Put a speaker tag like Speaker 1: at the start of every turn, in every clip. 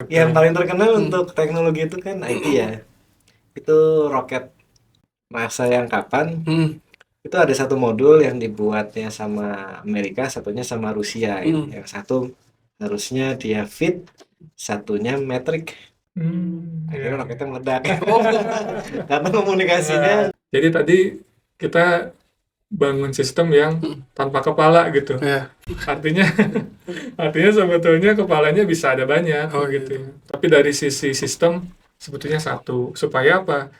Speaker 1: Yang paling terkenal untuk teknologi itu kan IT ya. Itu roket NASA yang kapan? Itu ada satu modul yang dibuatnya sama Amerika, satunya sama Rusia. Yang satu harusnya dia fit, satunya metrik. Akhirnya
Speaker 2: Iya.
Speaker 1: roketnya meledak. Karena komunikasinya.
Speaker 2: Jadi tadi kita bangun sistem yang tanpa kepala gitu.
Speaker 3: Iya.
Speaker 2: Artinya artinya sebetulnya kepalanya bisa ada banyak gitu ya. Tapi dari sisi sistem sebetulnya satu. Supaya apa?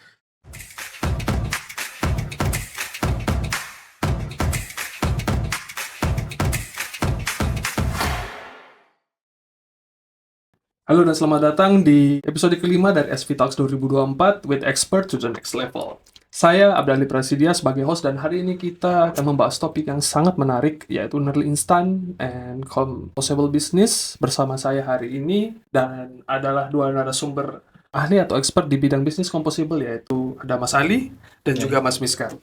Speaker 3: Halo dan selamat datang di episode kelima dari SV Talks 2024 with expert to the next level. Saya Abdali Prasidya sebagai host dan hari ini kita akan membahas topik yang sangat menarik yaitu nearly instant and composable business bersama saya hari ini dan adalah dua narasumber ahli atau expert di bidang bisnis composable yaitu ada Mas Ali dan juga Mas Miskat.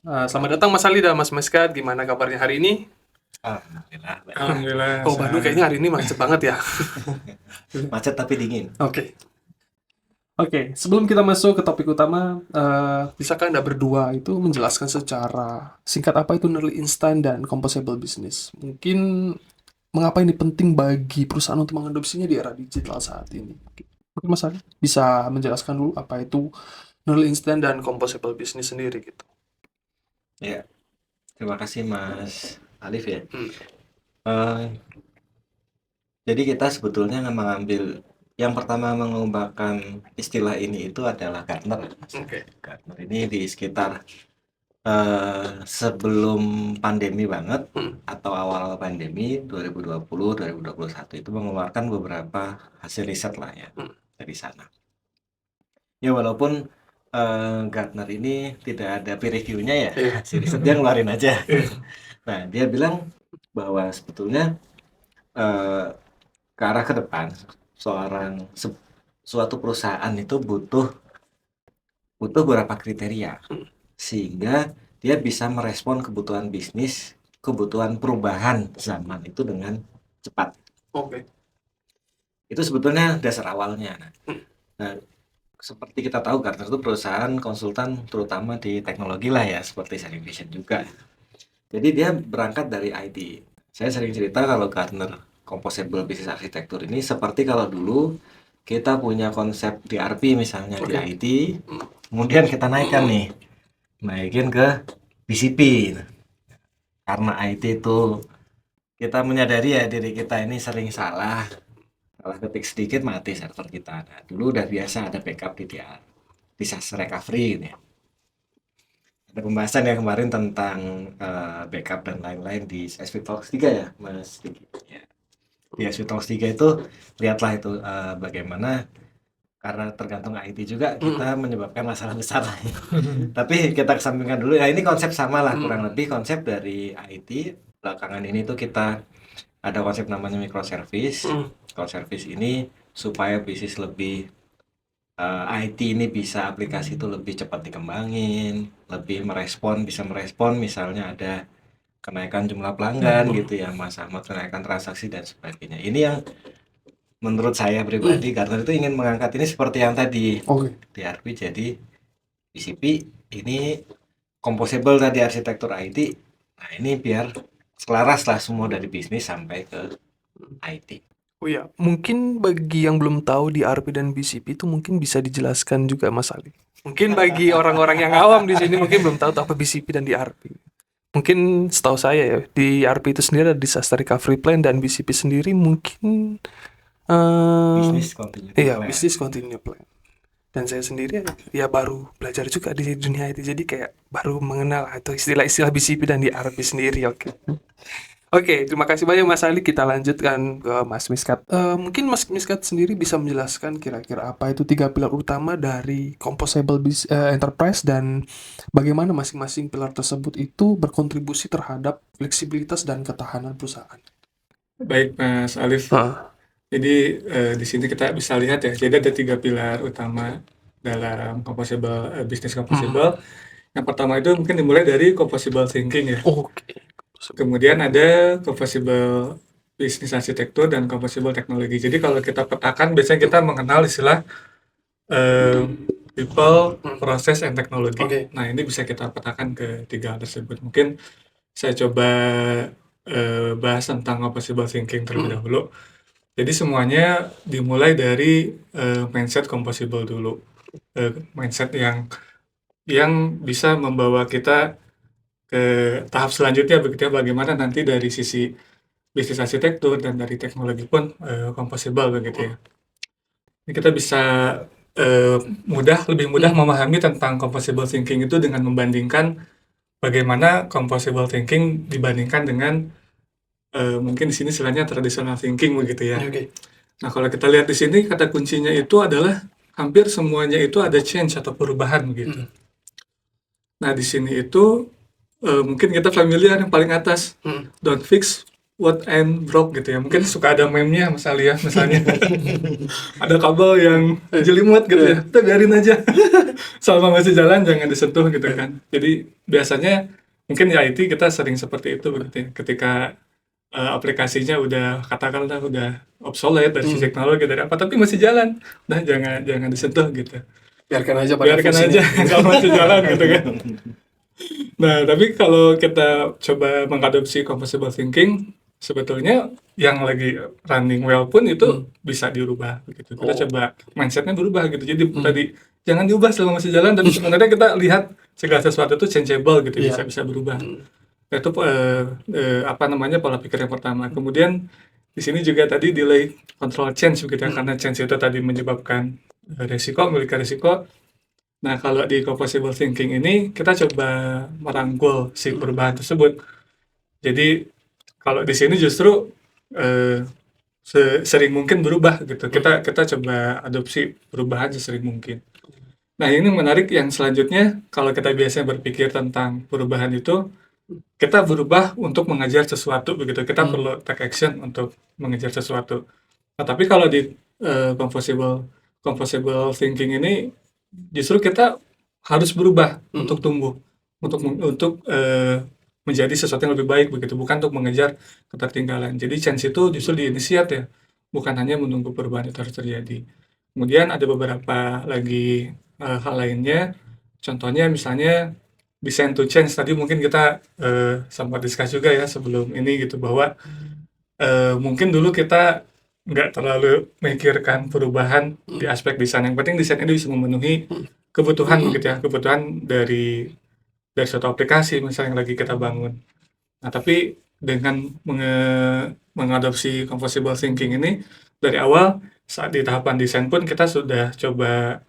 Speaker 3: Selamat datang Mas Ali dan Mas Miskat, gimana kabarnya hari ini?
Speaker 1: Alhamdulillah.
Speaker 2: Alhamdulillah.
Speaker 3: Oh, Bandung kayaknya hari ini macet banget ya.
Speaker 1: Macet tapi dingin.
Speaker 3: Oke, sebelum kita masuk ke topik utama, bisakah Anda berdua itu menjelaskan secara singkat apa itu nearly instant dan composable business? Mungkin mengapa ini penting bagi perusahaan untuk mengadopsinya di era digital saat ini? Mungkin Mas Ali bisa menjelaskan dulu apa itu nearly instant dan composable business sendiri gitu.
Speaker 1: Ya, terima kasih Mas Alif ya. Jadi kita sebetulnya mengambil yang pertama mengembangkan istilah ini itu adalah Gartner. Gartner ini di sekitar sebelum pandemi banget atau awal pandemi 2020-2021 itu mengeluarkan beberapa hasil riset lah ya dari sana. Ya walaupun Gartner ini tidak ada peer review-nya ya, hasil riset dia ngeluarin aja. Nah dia bilang bahwa sebetulnya ke arah ke depan suatu perusahaan itu butuh beberapa kriteria sehingga dia bisa merespon kebutuhan bisnis, kebutuhan perubahan zaman itu dengan cepat. Itu sebetulnya dasar awalnya. Nah, seperti kita tahu Gartner itu perusahaan konsultan terutama di teknologi lah ya, seperti Vision juga. Jadi dia berangkat dari IT. Saya sering cerita kalau Gartner Composable Business Architecture ini seperti kalau dulu kita punya konsep DRP misalnya di IT, kemudian kita naikin ke BCP. Karena IT itu kita menyadari ya diri kita ini sering salah ketik sedikit mati server kita. Nah, dulu udah biasa ada backup di disaster recovery ini. Ada pembahasan yang kemarin tentang backup dan lain-lain di SV Talks 3 ya Mas Diki. Ya. Di SV Talks 3 itu lihatlah itu bagaimana karena tergantung IT juga kita menyebabkan masalah besar. Tapi kita kesampingkan dulu ya, ini konsep sama lah kurang lebih konsep dari IT. Belakangan ini tuh kita ada konsep namanya microservice. Microservice ini supaya bisnis lebih IT ini bisa aplikasi itu lebih cepat dikembangin, lebih bisa merespon misalnya ada kenaikan jumlah pelanggan gitu ya, Mas Ahmad, kenaikan transaksi dan sebagainya. Ini yang menurut saya pribadi Gartner itu ingin mengangkat ini seperti yang tadi DRP jadi BCP ini composable tadi arsitektur IT. Nah ini biar selaras lah semua dari bisnis sampai ke IT.
Speaker 3: Oh ya, mungkin bagi yang belum tahu DRP dan BCP itu mungkin bisa dijelaskan juga Mas Ali. Mungkin bagi orang-orang yang awam di sini mungkin belum tahu apa BCP dan DRP. Mungkin setahu saya ya, DRP itu sendiri ada disaster recovery plan dan BCP sendiri mungkin
Speaker 1: Business
Speaker 3: continue plan. Dan saya sendiri ya baru belajar juga di dunia itu, jadi kayak baru mengenal atau istilah-istilah BCP dan DRP sendiri. Oke, terima kasih banyak Mas Ali. Kita lanjutkan ke Mas Miskat. Mungkin Mas Miskat sendiri bisa menjelaskan kira-kira apa itu 3 pilar utama dari composable enterprise dan bagaimana masing-masing pilar tersebut itu berkontribusi terhadap fleksibilitas dan ketahanan perusahaan.
Speaker 2: Baik Mas Alif. Jadi di sini kita bisa lihat ya. Jadi ada 3 pilar utama dalam composable business composable. Yang pertama itu mungkin dimulai dari composable thinking ya. Kemudian ada composable bisnis arsitektur dan composable teknologi. Jadi kalau kita petakan, biasanya kita mengenal istilah people, process, and technology.
Speaker 3: Oke.
Speaker 2: Nah, ini bisa kita petakan ke tiga hal tersebut. Mungkin saya coba bahas tentang composable thinking terlebih dahulu. Jadi semuanya dimulai dari mindset composable dulu. Mindset yang bisa membawa kita ke tahap selanjutnya, begitu ya, bagaimana nanti dari sisi bisnis arsitektur dan dari teknologi pun composable begitu ya. Ini kita bisa lebih mudah memahami tentang composable thinking itu dengan membandingkan bagaimana composable thinking dibandingkan dengan mungkin di sini istilahnya traditional thinking begitu ya.
Speaker 3: Oke.
Speaker 2: Nah, kalau kita lihat di sini kata kuncinya itu adalah hampir semuanya itu ada change atau perubahan begitu. Nah, di sini itu mungkin kita familiar yang paling atas, don't fix what ain't broke gitu ya. Mungkin suka ada meme-nya Mas Ali ya, misalnya ada kabel yang jelimet gitu ya, kita biarin aja selama masih jalan jangan disentuh gitu kan. Jadi biasanya mungkin di IT kita sering seperti itu begitu ya. Ketika aplikasinya udah katakanlah udah obsolete dari sisi teknologi dari apa, tapi masih jalan, nah jangan disentuh gitu,
Speaker 3: Biarkan aja pada
Speaker 2: biarkan
Speaker 3: fungsinya.
Speaker 2: aja kalau masih jalan gitu kan. Nah, tapi kalau kita coba mengadopsi composable thinking, sebetulnya yang lagi running well pun itu bisa dirubah begitu. Kita coba mindsetnya berubah gitu. Jadi tadi jangan diubah selama masih jalan, tapi sebenarnya kita lihat segala sesuatu itu changeable gitu,
Speaker 3: Iya.
Speaker 2: bisa berubah. Itu apa namanya pola pikir yang pertama. Kemudian di sini juga tadi delay control change begitu ya, karena change itu tadi menyebabkan memiliki resiko. Nah, kalau di composable thinking ini kita coba merangkul si perubahan tersebut. Jadi kalau di sini justru sering mungkin berubah gitu. Kita coba adopsi perubahan sesering mungkin. Nah, ini menarik yang selanjutnya, kalau kita biasanya berpikir tentang perubahan itu, kita berubah untuk mengejar sesuatu begitu. Kita perlu take action untuk mengejar sesuatu. Nah, tapi kalau di composable thinking ini justru kita harus berubah untuk tumbuh, untuk menjadi sesuatu yang lebih baik begitu, bukan untuk mengejar ketertinggalan. Jadi change itu justru diinisiat ya, bukan hanya menunggu perubahan itu harus terjadi. Kemudian ada beberapa lagi hal lainnya, contohnya misalnya design to change. Tadi mungkin kita sempat discuss juga ya sebelum ini gitu, bahwa mungkin dulu kita nggak terlalu memikirkan perubahan di aspek desain. Yang penting desain itu bisa memenuhi kebutuhan gitu ya, kebutuhan dari suatu aplikasi misalnya yang lagi kita bangun. Nah, tapi dengan mengadopsi composable thinking ini dari awal, saat di tahapan desain pun kita sudah coba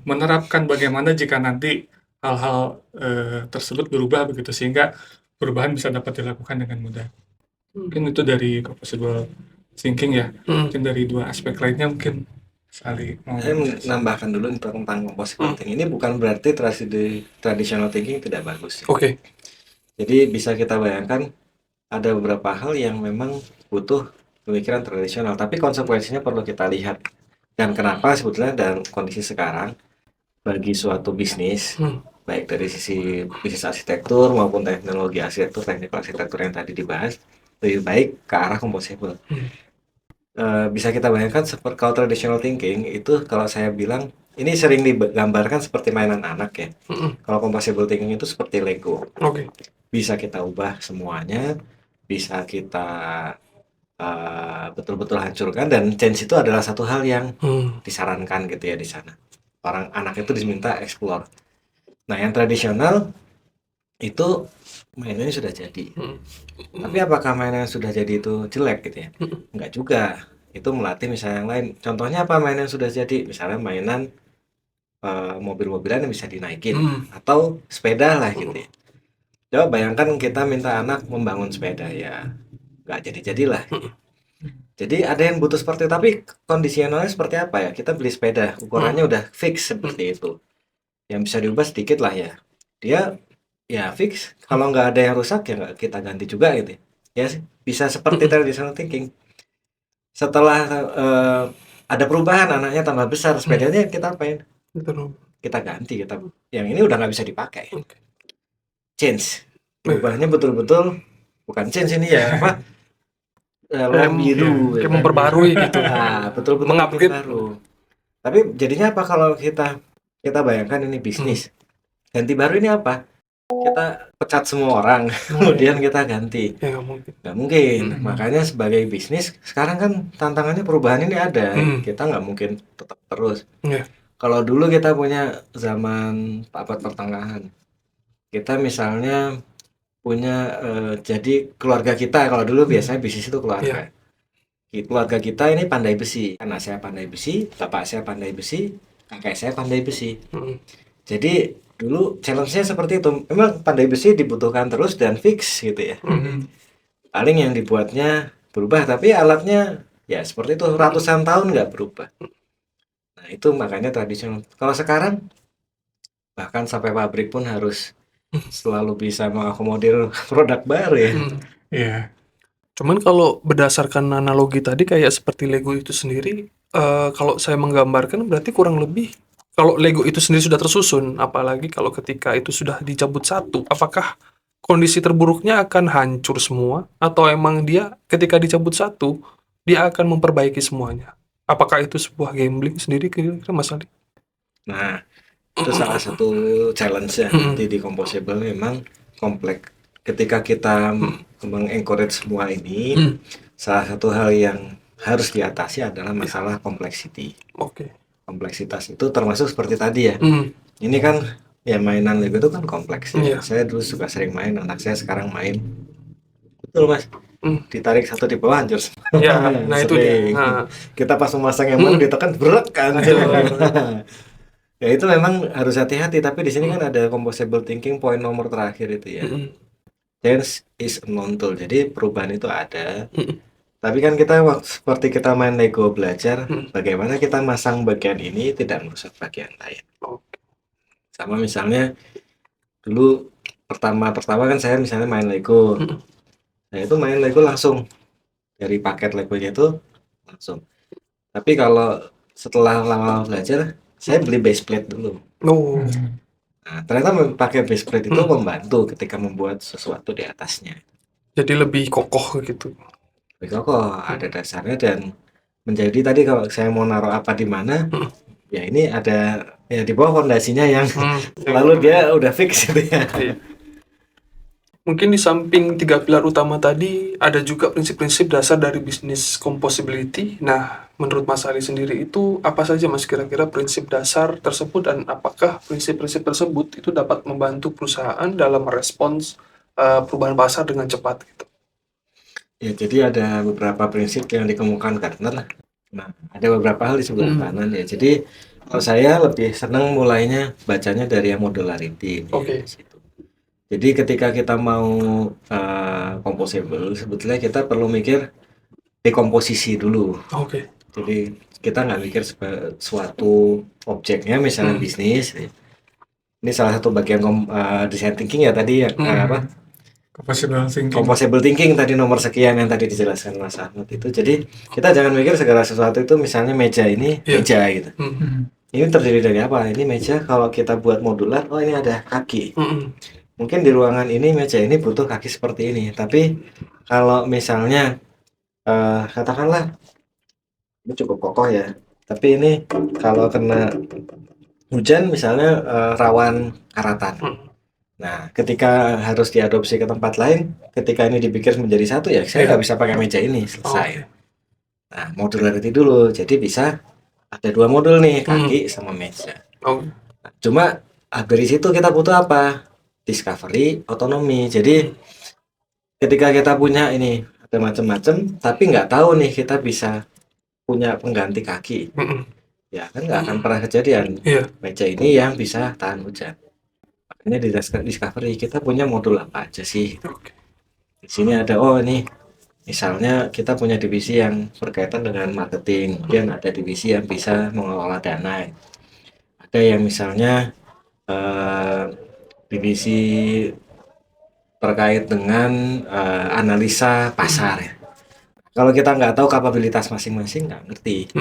Speaker 2: menerapkan bagaimana jika nanti hal-hal tersebut berubah begitu, sehingga perubahan bisa dapat dilakukan dengan mudah. Mungkin itu dari composable thinking ya. Mungkin dari dua aspek lainnya mungkin sekali mau.
Speaker 1: Saya menambahkan dulu tentang composable thinking. Ini bukan berarti traditional thinking tidak bagus.
Speaker 3: Oke.
Speaker 1: Jadi bisa kita bayangkan ada beberapa hal yang memang butuh pemikiran tradisional, tapi konsekuensinya perlu kita lihat. Dan kenapa sebetulnya dalam kondisi sekarang bagi suatu bisnis, baik dari sisi bisnis arsitektur maupun teknologi arsitektur, teknik arsitektur yang tadi dibahas, lebih baik ke arah composable. Bisa kita bayangkan seperti kalau traditional thinking itu, kalau saya bilang ini sering digambarkan seperti mainan anak ya. Kalau composable thinking itu seperti Lego.
Speaker 3: Oke.
Speaker 1: Bisa kita ubah semuanya, bisa kita betul-betul hancurkan, dan change itu adalah satu hal yang disarankan gitu ya di sana. Orang anak itu diminta explore. Nah, yang tradisional itu mainannya sudah jadi. Tapi apakah mainan yang sudah jadi itu jelek gitu ya? Enggak juga. Itu melatih misalnya yang lain. Contohnya apa mainan yang sudah jadi? Misalnya mainan mobil-mobilan yang bisa dinaikin, atau sepeda lah gitu ya. Coba bayangkan kita minta anak membangun sepeda, ya nggak jadi-jadilah. Jadi ada yang butuh seperti itu, tapi kondisionalnya seperti apa ya? Kita beli sepeda, ukurannya udah fix seperti itu. Yang bisa diubah sedikit lah ya. Dia ya fix. Kalau nggak ada yang rusak ya nggak kita ganti juga gitu. Ya bisa seperti traditional thinking. Setelah ada perubahan, anaknya tambah besar, sepedanya kita apain? Kita ganti, yang ini udah nggak bisa dipakai. Change. Perubahannya betul-betul bukan change ini ya, apa? Lem biru,
Speaker 3: kayak
Speaker 1: ya kan?
Speaker 3: memperbarui gitu.
Speaker 1: Nah, betul-betul
Speaker 3: Mengupgrade.
Speaker 1: bikin baru. Tapi jadinya apa kalau kita bayangkan ini bisnis. Ganti baru ini apa? Kita pecat semua orang, kemudian kita ganti.
Speaker 3: Ya nggak mungkin.
Speaker 1: Nggak mungkin. Makanya sebagai bisnis, sekarang kan tantangannya perubahan ini ada. Kita nggak mungkin tetap terus.
Speaker 3: Iya.
Speaker 1: Kalau dulu kita punya zaman abad pertengahan, kita misalnya punya jadi keluarga kita, kalau dulu biasanya bisnis itu keluarga. Keluarga kita ini pandai besi, anak saya pandai besi, bapak saya pandai besi, kakek saya pandai besi. Jadi dulu challenge-nya seperti itu. Memang pandai besi dibutuhkan terus dan fix gitu ya. Paling yang dibuatnya berubah, tapi alatnya ya seperti itu ratusan tahun nggak berubah. Nah itu makanya tradisional. Kalau sekarang bahkan sampai pabrik pun harus selalu bisa mengakomodir produk baru ya.
Speaker 2: Iya.
Speaker 3: Cuman kalau berdasarkan analogi tadi kayak seperti Lego itu sendiri, kalau saya menggambarkan berarti kurang lebih kalau Lego itu sendiri sudah tersusun, apalagi kalau ketika itu sudah dicabut satu, apakah kondisi terburuknya akan hancur semua atau emang dia ketika dicabut satu dia akan memperbaiki semuanya? Apakah itu sebuah gambling sendiri kira-kira Mas Ali?
Speaker 1: Nah itu salah satu challenge-nya di Composable memang kompleks. Ketika kita mengencourage semua ini, salah satu hal yang harus diatasi adalah masalah complexity.
Speaker 3: Oke.
Speaker 1: Kompleksitas itu termasuk seperti tadi ya. Ini kan ya mainan Lego itu kan kompleks ya.
Speaker 3: Iya.
Speaker 1: Saya dulu suka sering main, anak saya sekarang main. Betul Mas. Ditarik satu di bawah hancur semua.
Speaker 3: Ya, nah itu dia.
Speaker 1: Sering.
Speaker 3: Nah,
Speaker 1: Kita pas memasang yang mana ditekan berat kan. Ya itu memang harus hati-hati, tapi di sini kan ada composable thinking poin nomor terakhir itu ya. Change is a known tool. Jadi perubahan itu ada. Tapi kan kita seperti kita main Lego belajar bagaimana kita masang bagian ini tidak merusak bagian lain. Sama misalnya dulu pertama kan saya misalnya main Lego. Nah itu main Lego langsung dari paket Legonya itu langsung. Tapi kalau setelah lama belajar saya beli base plate dulu. Nah, ternyata pakai base plate itu membantu ketika membuat sesuatu di atasnya.
Speaker 3: Jadi lebih kokoh gitu.
Speaker 1: Lebih kokoh, ada dasarnya dan menjadi tadi kalau saya mau naruh apa di mana, ya ini ada ya di bawah fondasinya yang lalu dia udah fix gitu ya.
Speaker 3: Iya. Mungkin di samping 3 pilar utama tadi ada juga prinsip-prinsip dasar dari bisnis composability. Nah, menurut Mas Ali sendiri itu apa saja Mas kira-kira prinsip dasar tersebut dan apakah prinsip-prinsip tersebut itu dapat membantu perusahaan dalam merespons perubahan pasar dengan cepat gitu?
Speaker 1: Ya, jadi ada beberapa prinsip yang dikemukakan Gartner. Nah, ada beberapa hal di sebelah kanan ya. Jadi kalau saya lebih senang mulainya bacanya dari yang modularity.
Speaker 3: Oke.
Speaker 1: Jadi ketika kita mau composable, sebetulnya kita perlu mikir dekomposisi dulu.
Speaker 3: Oke.
Speaker 1: Jadi kita nggak mikir suatu objeknya, misalnya bisnis. Ini salah satu bagian design thinking ya tadi ya, apa? Composable thinking tadi nomor sekian yang tadi dijelaskan Mas Ahmad itu. Jadi kita jangan mikir segala sesuatu itu misalnya meja ini meja gitu. Ini terdiri dari apa? Ini meja kalau kita buat modular, oh ini ada kaki. Mungkin di ruangan ini meja ini butuh kaki seperti ini. Tapi kalau misalnya katakanlah ini cukup kokoh ya. Tapi ini kalau kena hujan misalnya rawan karatan. Nah, ketika harus diadopsi ke tempat lain, ketika ini dipikir menjadi satu ya, saya nggak bisa pakai meja ini, selesai. Nah, modularity dulu, jadi bisa ada 2 modul nih, kaki sama meja. Nah, cuma dari situ kita butuh apa? Discovery, otonomi. Jadi ketika kita punya ini ada macam-macam, tapi nggak tahu nih kita bisa punya pengganti kaki, ya kan nggak akan pernah kejadian. Meja ini yang bisa tahan hujan. Makanya di discovery kita punya modul apa aja sih. Di sini ada ini misalnya kita punya divisi yang berkaitan dengan marketing, kemudian ada divisi yang bisa mengelola dana, ada yang misalnya divisi terkait dengan analisa pasar. Kalau kita nggak tahu kapabilitas masing-masing, nggak ngerti.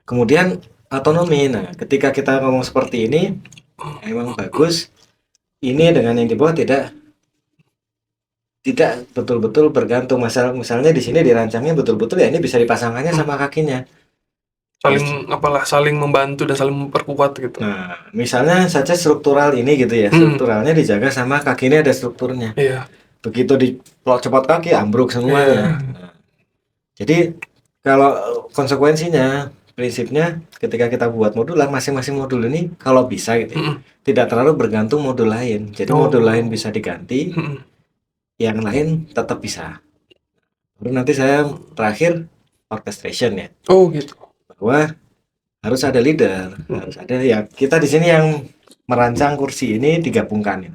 Speaker 1: Kemudian otonomi. Nah, ketika kita ngomong seperti ini, emang bagus. Ini dengan yang di bawah tidak tidak betul-betul bergantung. Misalnya di sini dirancangnya betul-betul ya ini bisa dipasangkannya sama kakinya.
Speaker 3: saling membantu dan saling memperkuat gitu.
Speaker 1: Nah, misalnya saja struktural ini gitu ya, strukturalnya dijaga sama kakinya ada strukturnya.
Speaker 3: Iya.
Speaker 1: Begitu dicopot kaki ambruk semuanya. Nah, jadi kalau konsekuensinya, prinsipnya ketika kita buat modular, masing-masing modul ini kalau bisa gitu ya, tidak terlalu bergantung modul lain. Jadi modul lain bisa diganti, yang lain tetap bisa. Baru nanti saya terakhir orchestration ya,
Speaker 3: Oh gitu.
Speaker 1: bahwa harus ada leader, harus ada ya kita di sini yang merancang kursi ini digabungkan.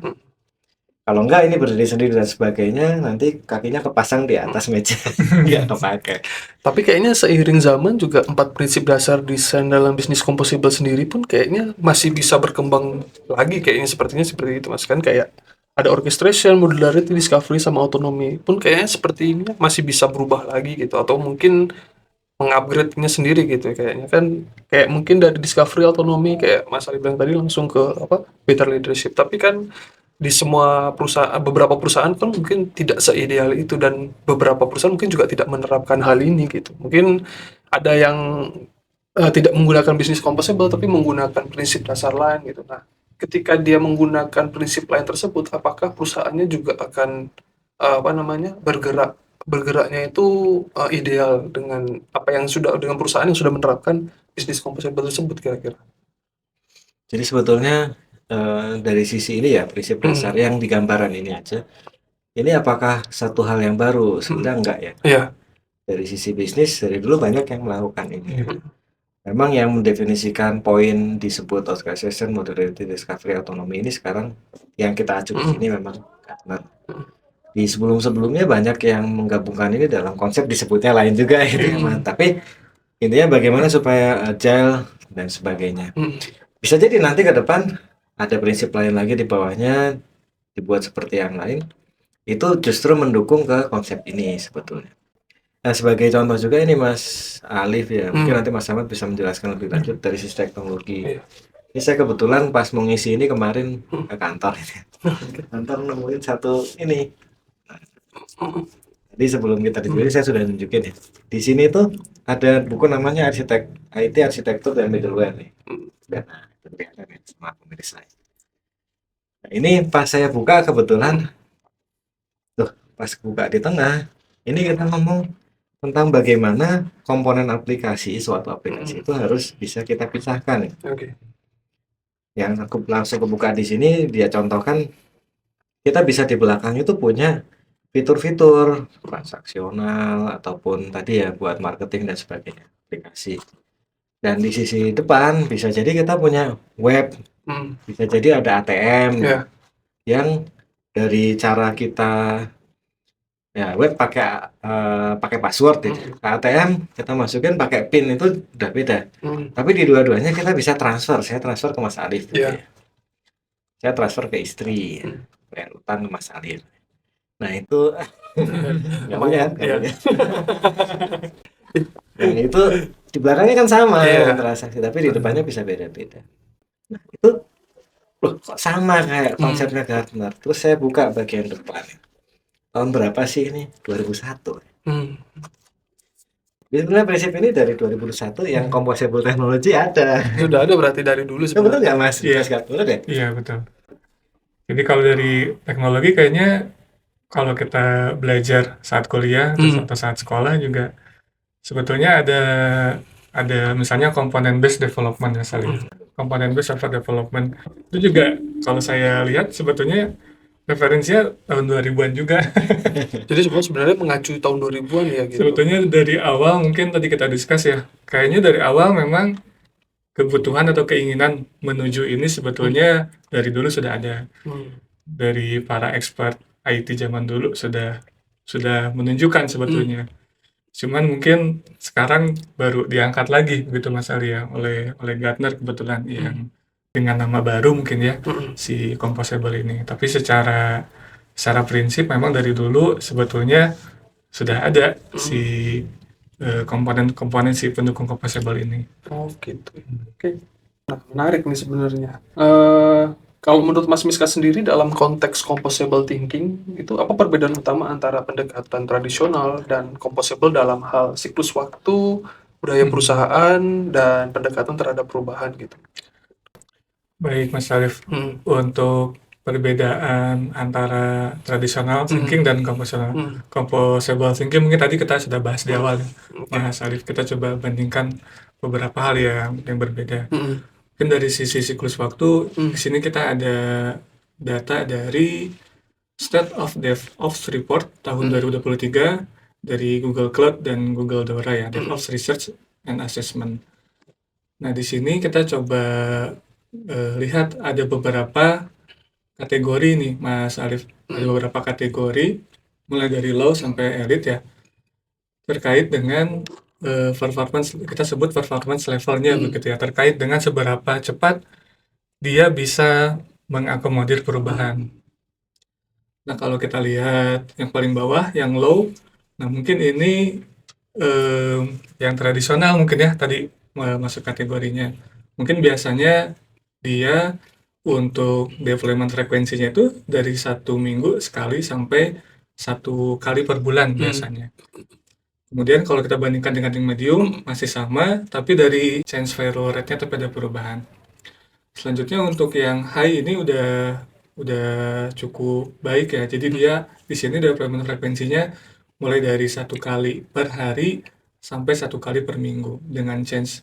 Speaker 1: Kalau enggak ini berdiri sendiri dan sebagainya, nanti kakinya kepasang di atas meja, nggak kepake.
Speaker 3: Tapi kayaknya seiring zaman juga 4 prinsip dasar desain dalam bisnis composable sendiri pun kayaknya masih bisa berkembang lagi, kayaknya sepertinya seperti itu Mas, kan kayak ada orchestration, modularity, discovery, sama autonomy pun kayaknya seperti ini masih bisa berubah lagi gitu, atau mungkin mengupgrade-nya sendiri gitu kayaknya kan, kayak mungkin dari discovery, autonomy kayak Mas Ali bilang tadi langsung ke better leadership, tapi kan di semua perusahaan, beberapa perusahaan kan mungkin tidak seideal itu, dan beberapa perusahaan mungkin juga tidak menerapkan hal ini gitu. Mungkin ada yang tidak menggunakan bisnis composable tapi menggunakan prinsip dasar lain gitu. Nah, ketika dia menggunakan prinsip lain tersebut, apakah perusahaannya juga akan bergeraknya itu ideal dengan apa yang sudah, dengan perusahaan yang sudah menerapkan bisnis composable tersebut kira-kira?
Speaker 1: Jadi sebetulnya dari sisi ini ya prinsip dasar yang di gambaran ini aja, ini apakah satu hal yang baru? Sebenarnya enggak ya.
Speaker 3: Iya.
Speaker 1: Dari sisi bisnis dari dulu banyak yang melakukan ini. Memang yang mendefinisikan poin disebut orchestration, modularity, discovery, autonomy ini sekarang yang kita acu di sini memang Gartner. Di sebelum-sebelumnya banyak yang menggabungkan ini dalam konsep disebutnya lain juga gitu ya. Tapi intinya bagaimana supaya agile dan sebagainya. Bisa jadi nanti ke depan ada prinsip lain lagi di bawahnya dibuat seperti yang lain. Itu justru mendukung ke konsep ini sebetulnya. Nah, sebagai contoh juga ini Mas Alif ya, mungkin nanti Mas Ahmad bisa menjelaskan lebih lanjut dari sisi teknologi. Ini saya kebetulan pas mau ngisi ini kemarin ke kantor ini. Kantor nemuin satu ini. Jadi sebelum kita dipilih saya sudah nunjukin ya. Di sini tuh ada buku namanya IT Arsitektur dan Middleware nih. Dan kelihatan ya sama pemirsa. Nah, ini pas saya buka kebetulan, pas buka di tengah, ini kita ngomong tentang bagaimana komponen aplikasi, suatu aplikasi itu harus bisa kita pisahkan. Yang aku langsung kebuka di sini, dia contohkan kita bisa di belakang itu punya fitur-fitur transaksional ataupun tadi ya buat marketing dan sebagainya aplikasi. Dan di sisi depan bisa jadi kita punya web, bisa jadi ada ATM yang dari cara kita ya web pakai password gitu. ATM kita masukin pakai PIN itu udah beda. Tapi di dua-duanya kita bisa transfer. Saya transfer ke Mas Alif gitu ya. Saya transfer ke istri, bayar utang ke Mas Alif. Nah itu nggak lihat. Nah itu di belakangnya kan sama transaksi, tapi di depannya bisa beda-beda. Nah itu loh kok sama kayak konsepnya Gartner. Terus saya buka bagian depan. Tahun berapa sih ini? 2001. Sebenarnya prinsip ini dari 2001 yang composable technology ada.
Speaker 3: Sudah ada berarti dari dulu
Speaker 1: sebenarnya. Betul nggak Mas?
Speaker 2: Iya. Iya betul. Jadi kalau dari teknologi kayaknya kalau kita belajar saat kuliah atau saat sekolah juga sebetulnya ada misalnya komponen based development misalnya. Komponen based software development itu juga kalau saya lihat sebetulnya referensinya tahun 2000-an juga.
Speaker 3: Jadi sebenarnya mengacu tahun 2000-an ya gitu.
Speaker 2: Sebetulnya dari awal mungkin tadi kita discuss ya. Kayaknya dari awal memang kebutuhan atau keinginan menuju ini sebetulnya dari dulu sudah ada. Dari para expert IT zaman dulu sudah menunjukkan sebetulnya. Cuman mungkin sekarang baru diangkat lagi begitu Mas Ali ya oleh Gartner kebetulan yang dengan nama baru mungkin ya si composable ini. Tapi secara prinsip memang dari dulu sebetulnya sudah ada si komponen si pendukung composable ini.
Speaker 3: Oh gitu. Oke. Nah, menarik nih sebenarnya. Kalau menurut Mas Miska sendiri dalam konteks composable thinking, itu apa perbedaan utama antara pendekatan tradisional dan composable dalam hal siklus waktu, budaya perusahaan, dan pendekatan terhadap perubahan gitu?
Speaker 2: Baik, Mas Arif.
Speaker 3: Hmm.
Speaker 2: Untuk perbedaan antara tradisional thinking dan composable thinking mungkin tadi kita sudah bahas di awal ya. Mas Arif, kita coba bandingkan beberapa hal yang berbeda. Mungkin dari sisi siklus waktu, di sini kita ada data dari State of DevOps Report tahun 2023 dari Google Cloud dan Google Dora ya, DevOps Research and Assessment. Nah, di sini kita coba lihat ada beberapa kategori nih, Mas Arif. Ada beberapa kategori, mulai dari low sampai elite ya, terkait dengan performance, kita sebut performance levelnya begitu ya, terkait dengan seberapa cepat dia bisa mengakomodir perubahan. Nah, kalau kita lihat yang paling bawah, yang low, nah mungkin ini yang tradisional mungkin ya, tadi masuk kategorinya. Mungkin biasanya dia untuk deployment frekuensinya itu dari 1 minggu sekali sampai 1 kali per bulan biasanya. Kemudian kalau kita bandingkan dengan yang medium, masih sama, tapi dari change viral rate-nya tapi ada perubahan. Selanjutnya untuk yang high ini udah cukup baik ya. Jadi dia di sini deployment frekuensinya mulai dari 1 kali per hari sampai 1 kali per minggu dengan change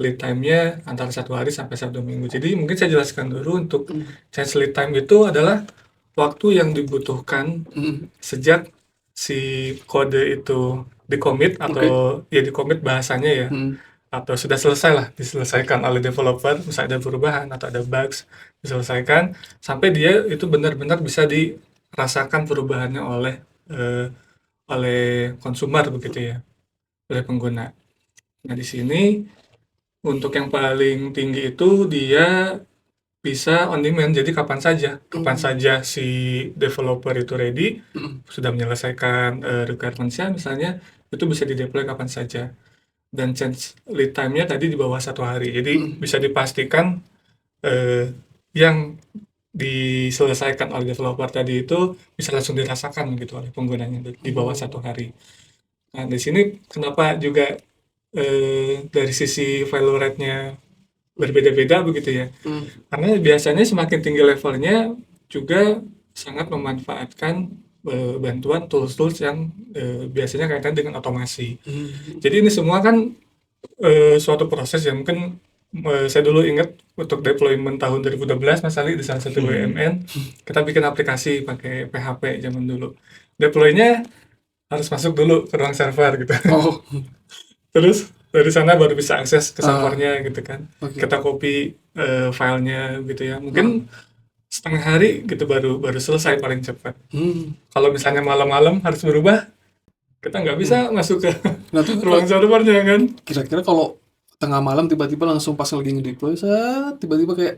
Speaker 2: lead time-nya antara 1 hari sampai 1 minggu. Jadi mungkin saya jelaskan dulu untuk change lead time itu adalah waktu yang dibutuhkan sejak si kode itu di-commit atau ya di-commit bahasanya ya, atau sudah selesai lah, diselesaikan oleh developer, misalnya ada perubahan atau ada bugs, diselesaikan sampai dia itu benar-benar bisa dirasakan perubahannya oleh konsumer begitu ya, oleh pengguna. Nah, di sini untuk yang paling tinggi itu dia bisa on demand, jadi kapan saja si developer itu ready, sudah menyelesaikan requirements-nya misalnya, itu bisa di-deploy kapan saja. Dan change lead time-nya tadi di bawah 1 hari, jadi bisa dipastikan yang diselesaikan oleh developer tadi itu bisa langsung dirasakan gitu oleh penggunanya di bawah 1 hari. Nah, di sini kenapa juga dari sisi failure rate-nya berbeda-beda begitu ya. Karena biasanya semakin tinggi levelnya juga sangat memanfaatkan bantuan tools-tools yang biasanya kaitan dengan otomasi. Jadi ini semua kan suatu proses ya. Mungkin saya dulu ingat untuk deployment tahun 2012 Mas Ali di salah satu BUMN, kita bikin aplikasi pakai PHP zaman dulu. Deploy-nya harus masuk dulu ke ruang server gitu. Terus dari sana baru bisa akses ke servernya gitu kan. Kita copy filenya gitu ya. Mungkin setengah hari gitu baru selesai paling cepat. Kalau misalnya malam-malam harus berubah, kita nggak bisa masuk ke ruang servernya kan.
Speaker 3: Kira-kira kalau tengah malam tiba-tiba langsung pas lagi ngedeploy, tiba-tiba kayak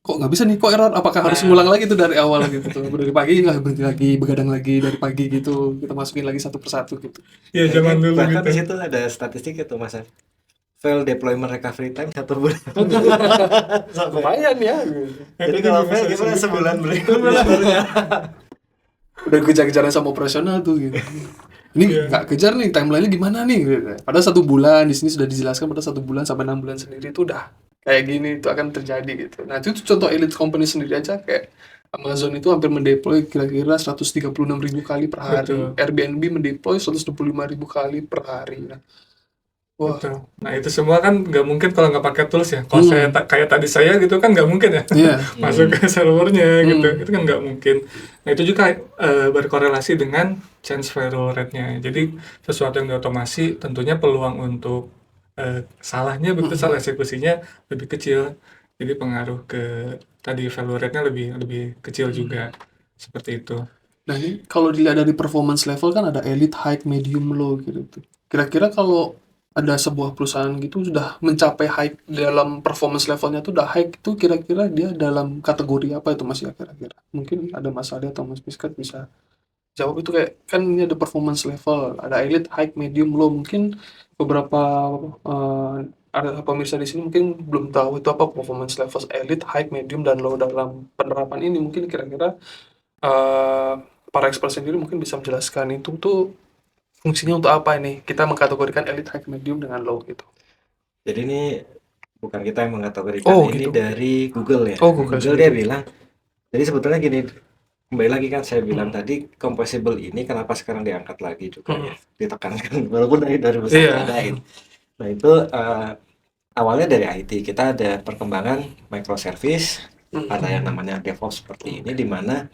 Speaker 3: kok nggak bisa nih, kok error, apakah harus ngulang lagi tuh dari awal gitu tuh, dari pagi berhenti lagi, begadang lagi dari pagi gitu, kita masukin lagi satu persatu gitu.
Speaker 2: Ya zaman dulu
Speaker 1: bahkan
Speaker 2: gitu.
Speaker 1: di situ ada statistik itu Mas. Fail deployment recovery time 1 bulan.
Speaker 3: Lumayan ya.
Speaker 1: Jadi kalau fail gimana sebulan berikutnya?
Speaker 3: Udah kejar-kejaran sama operasional tuh gitu. Ini nggak kejar nih, timeline-nya gimana nih? Padahal 1 bulan, di sini sudah dijelaskan pada 1 bulan sampai 6 bulan sendiri itu udah kayak gini, itu akan terjadi gitu. Nah, itu contoh elite company sendiri aja, kayak Amazon itu hampir mendeploy kira-kira 136.000 kali per hari.
Speaker 2: Betul.
Speaker 3: Airbnb mendeploy 125.000 kali per hari. Nah, wah.
Speaker 2: Betul. Nah, itu semua kan nggak mungkin kalau nggak pakai tools ya. Kalau saya kayak tadi saya gitu kan nggak mungkin ya.
Speaker 3: Iya.
Speaker 2: Masuk ke servernya gitu. Itu kan nggak mungkin. Nah, itu juga berkorelasi dengan change viral rate-nya. Jadi sesuatu yang diotomasi tentunya peluang untuk salahnya begitu, salah eksekusinya lebih kecil. Jadi pengaruh ke tadi viral rate-nya lebih kecil juga. Seperti itu.
Speaker 3: Nah, ini kalau dilihat dari performance level kan ada elite, high, medium, low gitu tuh. Kira-kira kalau ada sebuah perusahaan gitu sudah mencapai high dalam performance levelnya tuh udah high, itu kira-kira dia dalam kategori apa itu Mas ya kira-kira? Mungkin ada Mas Ade atau Mas Miskat bisa jawab itu, kayak kan ini ada performance level, ada elite, high, medium, low. Mungkin beberapa ada pemirsa di sini mungkin belum tahu itu apa performance levels elite, high, medium, dan low dalam penerapan ini. Mungkin kira-kira para expert sendiri mungkin bisa menjelaskan itu tuh fungsinya untuk apa ini? Kita mengkategorikan elite, high, medium dengan low gitu.
Speaker 1: Jadi ini bukan kita yang mengkategorikan,
Speaker 3: Oh
Speaker 1: ini
Speaker 3: gitu.
Speaker 1: dari Google ya.
Speaker 3: Oh, Google
Speaker 1: Google dia
Speaker 3: sendiri.
Speaker 1: bilang, jadi sebetulnya gini, kembali lagi kan saya bilang
Speaker 3: Hmm.
Speaker 1: tadi, composable ini kenapa sekarang diangkat lagi juga
Speaker 3: Hmm.
Speaker 1: ya, ditekankan, walaupun dari 2001
Speaker 3: Iya.
Speaker 1: adain. Nah itu awalnya dari IT, kita ada perkembangan microservice,
Speaker 3: Hmm.
Speaker 1: ada yang namanya DevOps seperti ini, di mana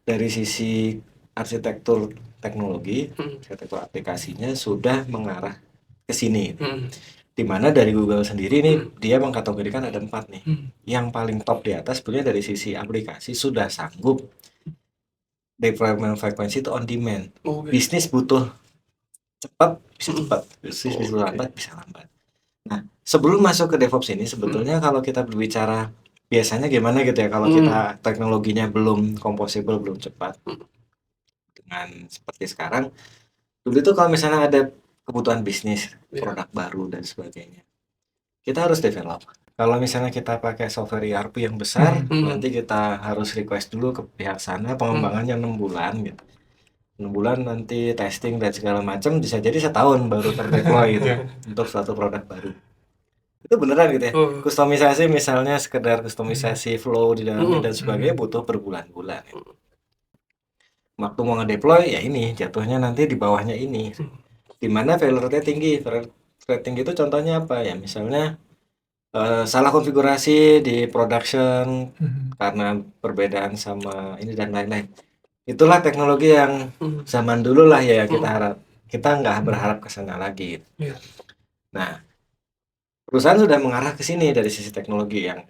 Speaker 1: dari sisi arsitektur teknologi,
Speaker 3: Hmm.
Speaker 1: arsitektur aplikasinya sudah mengarah ke sini.
Speaker 3: Hmm.
Speaker 1: Di mana dari Google sendiri nih,
Speaker 3: Hmm.
Speaker 1: dia mengkategorikan ada 4 nih.
Speaker 3: Hmm.
Speaker 1: Yang paling top di atas sebenarnya dari sisi aplikasi sudah sanggup deployment frekuensi itu on demand.
Speaker 3: Oh, gitu.
Speaker 1: Bisnis butuh cepat, bisa
Speaker 3: Hmm.
Speaker 1: cepat. Bisnis bisa
Speaker 3: Oke.
Speaker 1: lambat, bisa lambat. Nah, sebelum masuk ke DevOps ini, sebetulnya kalau kita berbicara biasanya gimana gitu ya, kalau kita teknologinya belum composable, belum cepat, dengan seperti sekarang, dulu itu kalau misalnya ada kebutuhan bisnis,
Speaker 3: Iya.
Speaker 1: produk baru dan sebagainya, kita harus develop. Kalau misalnya kita pakai software ERP yang besar, nanti kita harus request dulu ke pihak sana, pengembangannya 6 bulan gitu. 6 bulan nanti testing dan segala macam, bisa jadi setahun baru terdeploy gitu untuk suatu produk baru. Itu beneran gitu ya.
Speaker 3: Oh.
Speaker 1: Kustomisasi misalnya sekedar kustomisasi flow di dalamnya dan sebagainya butuh berbulan-bulan. Waktu mau ngedeploy ya ini jatuhnya nanti di bawahnya ini. Dimana failure rate tinggi. Failure rate tinggi itu contohnya apa ya? Misalnya salah konfigurasi di production karena perbedaan sama ini dan lain-lain. Itulah teknologi yang zaman dulu lah ya kita harap. Kita nggak berharap ke sana lagi.
Speaker 3: Iya.
Speaker 1: Nah, perusahaan sudah mengarah ke sini dari sisi teknologi yang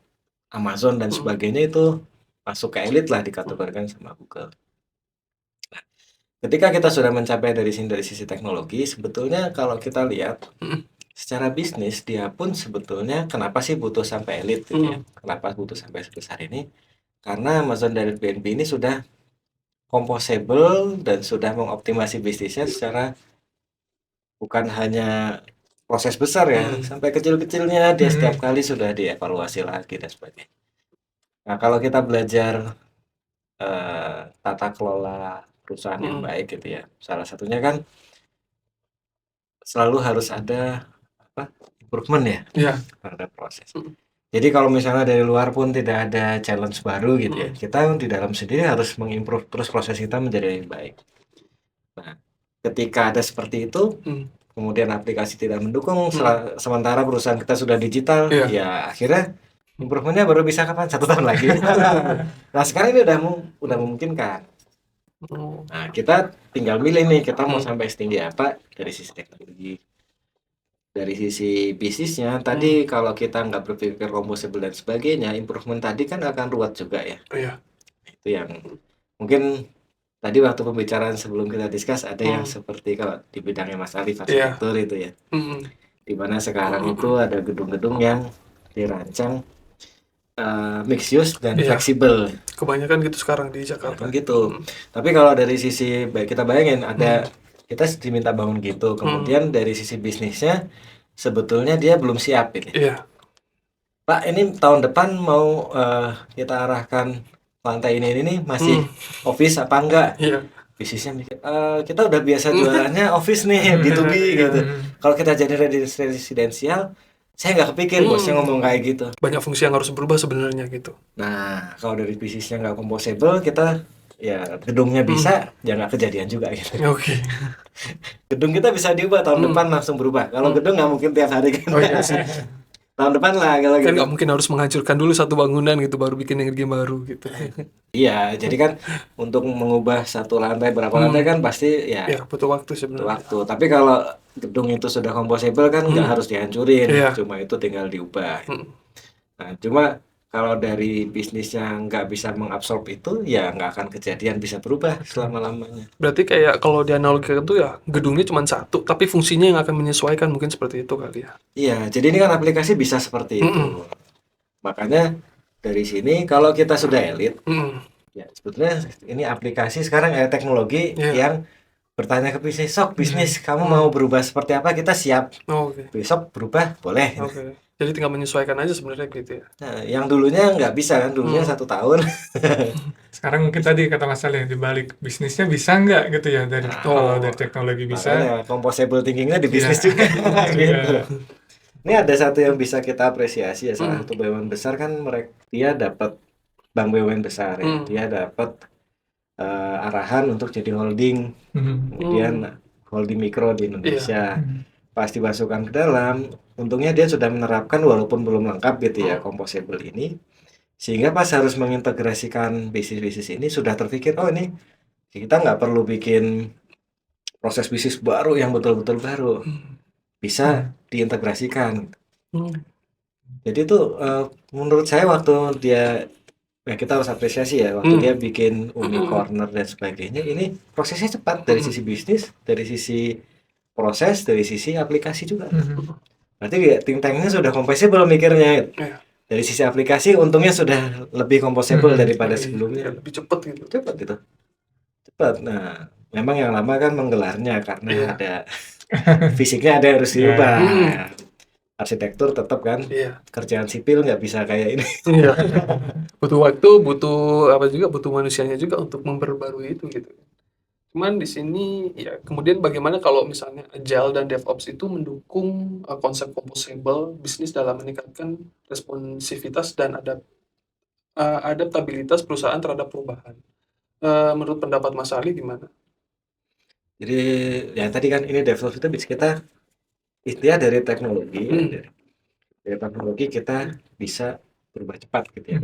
Speaker 1: Amazon dan sebagainya itu masuk ke elit lah dikategorikan sama Google. Nah, ketika kita sudah mencapai dari sisi teknologi, sebetulnya kalau kita lihat secara bisnis dia pun sebetulnya kenapa sih butuh sampai elit gitu ya? Kenapa butuh sampai sebesar ini? Karena Amazon dan Airbnb ini sudah composable dan sudah mengoptimasi bisnisnya secara bukan hanya proses besar ya, sampai kecil-kecilnya dia setiap kali sudah dievaluasi lagi dan sebagainya. Nah, kalau kita belajar tata kelola perusahaan yang baik gitu ya, salah satunya kan selalu harus ada improvement ya, terhadap proses. Jadi kalau misalnya dari luar pun tidak ada challenge baru gitu ya, kita di dalam sendiri harus mengimprove terus proses kita menjadi lebih baik. Nah, ketika ada seperti itu, kemudian aplikasi tidak mendukung, sementara perusahaan kita sudah digital, ya akhirnya improvementnya baru bisa kapan? 1 tahun lagi. Nah sekarang ini udah memungkinkan. Nah kita tinggal milih nih, kita mau sampai setinggi apa dari sisi teknologi. Dari sisi bisnisnya, tadi kalau kita nggak berpikir composable dan sebagainya, improvement tadi kan akan ruwet juga ya. Itu yang mungkin tadi waktu pembicaraan sebelum kita discuss ada yang seperti kalau di bidangnya Mas Alif arsitektur itu ya. Dimana sekarang itu ada gedung-gedung yang dirancang mixed use dan fleksibel.
Speaker 3: Kebanyakan gitu sekarang di Jakarta.
Speaker 1: Gitu. Tapi kalau dari sisi kita bayangin ada kita diminta bangun gitu, kemudian dari sisi bisnisnya sebetulnya dia belum siap ini. Pak, ini tahun depan mau kita arahkan lantai ini masih office apa enggak? Bisnisnya mikir, kita udah biasa jualannya office nih, B2B gitu. Kalau kita jadi residensial, saya nggak kepikir bosnya ngomong kayak gitu.
Speaker 3: Banyak fungsi yang harus berubah sebenarnya gitu.
Speaker 1: Nah, kalau dari bisnisnya nggak composable, kita ya gedungnya bisa, ya nggak kejadian juga gitu.
Speaker 3: Oke.
Speaker 1: Gedung kita bisa diubah tahun depan langsung berubah. Kalau gedung nggak mungkin tiap hari kan.
Speaker 3: Oh iya sih.
Speaker 1: Tahun depan lah kalau
Speaker 3: Kan
Speaker 1: gitu.
Speaker 3: nggak mungkin harus menghancurkan dulu satu bangunan gitu baru bikin energi baru gitu.
Speaker 1: Iya, jadi kan untuk mengubah satu lantai berapa lantai kan pasti ya
Speaker 3: Ya butuh waktu
Speaker 1: butuh
Speaker 3: sebenarnya.
Speaker 1: waktu. Tapi kalau gedung itu sudah composable kan nggak harus dihancurin,
Speaker 3: Iya.
Speaker 1: cuma itu tinggal diubah. Nah, cuma kalau dari bisnisnya nggak bisa mengabsorb itu, ya nggak akan kejadian bisa berubah selama-lamanya.
Speaker 3: Berarti kayak kalau dianalogikan tuh ya gedungnya cuma satu, tapi fungsinya yang akan menyesuaikan mungkin seperti itu kali ya.
Speaker 1: Iya, jadi ini kan aplikasi bisa seperti itu. Makanya dari sini kalau kita sudah elit, ya sebetulnya ini aplikasi sekarang ada teknologi yang bertanya ke bisnis, sok bisnis kamu mau berubah seperti apa, kita siap.
Speaker 3: Oke.
Speaker 1: Besok berubah boleh.
Speaker 3: Oke. Jadi tinggal menyesuaikan aja sebenarnya gitu ya.
Speaker 1: Nah, yang dulunya nggak bisa kan, dulunya 1 tahun.
Speaker 2: Sekarang mungkin tadi kata Mas Ali di balik bisnisnya bisa nggak gitu ya dari kalau dari teknologi bisa.
Speaker 1: Makanya composable thinkingnya di bisnis
Speaker 2: Iya.
Speaker 1: juga. gitu.
Speaker 2: Iya.
Speaker 1: Ini ada satu yang bisa kita apresiasi ya, salah satu BUMN besar kan dia dapat bank BUMN besar ya, dia dapat arahan untuk jadi holding, kemudian holding mikro di Indonesia. Pas dimasukkan ke dalam, untungnya dia sudah menerapkan walaupun belum lengkap gitu ya composable ini, sehingga pas harus mengintegrasikan bisnis-bisnis ini sudah terpikir, oh ini kita nggak perlu bikin proses bisnis baru yang betul-betul baru, bisa diintegrasikan. Jadi itu menurut saya waktu dia, ya kita harus apresiasi ya, waktu dia bikin Umi Corner dan sebagainya, ini prosesnya cepat dari sisi bisnis, dari sisi proses, dari sisi aplikasi juga. Berarti ya, think tanknya sudah composable mikirnya. Dari sisi aplikasi untungnya sudah lebih composable daripada sebelumnya.
Speaker 3: Lebih cepat gitu.
Speaker 1: Cepat gitu. Cepat. Nah, memang yang lama kan menggelarnya karena ada fisiknya ada yang harus diubah. Arsitektur tetap kan. Kerjaan sipil nggak bisa kayak ini.
Speaker 3: Butuh waktu, butuh manusianya juga untuk memperbarui itu gitu. Cuman di sini ya kemudian bagaimana kalau misalnya Agile dan DevOps itu mendukung konsep composable bisnis dalam meningkatkan responsivitas dan adaptabilitas perusahaan terhadap perubahan. Menurut pendapat Mas Ali gimana?
Speaker 1: Jadi ya tadi kan ini DevOps itu kita istilah dari teknologi. Dari teknologi kita bisa berubah cepat gitu ya.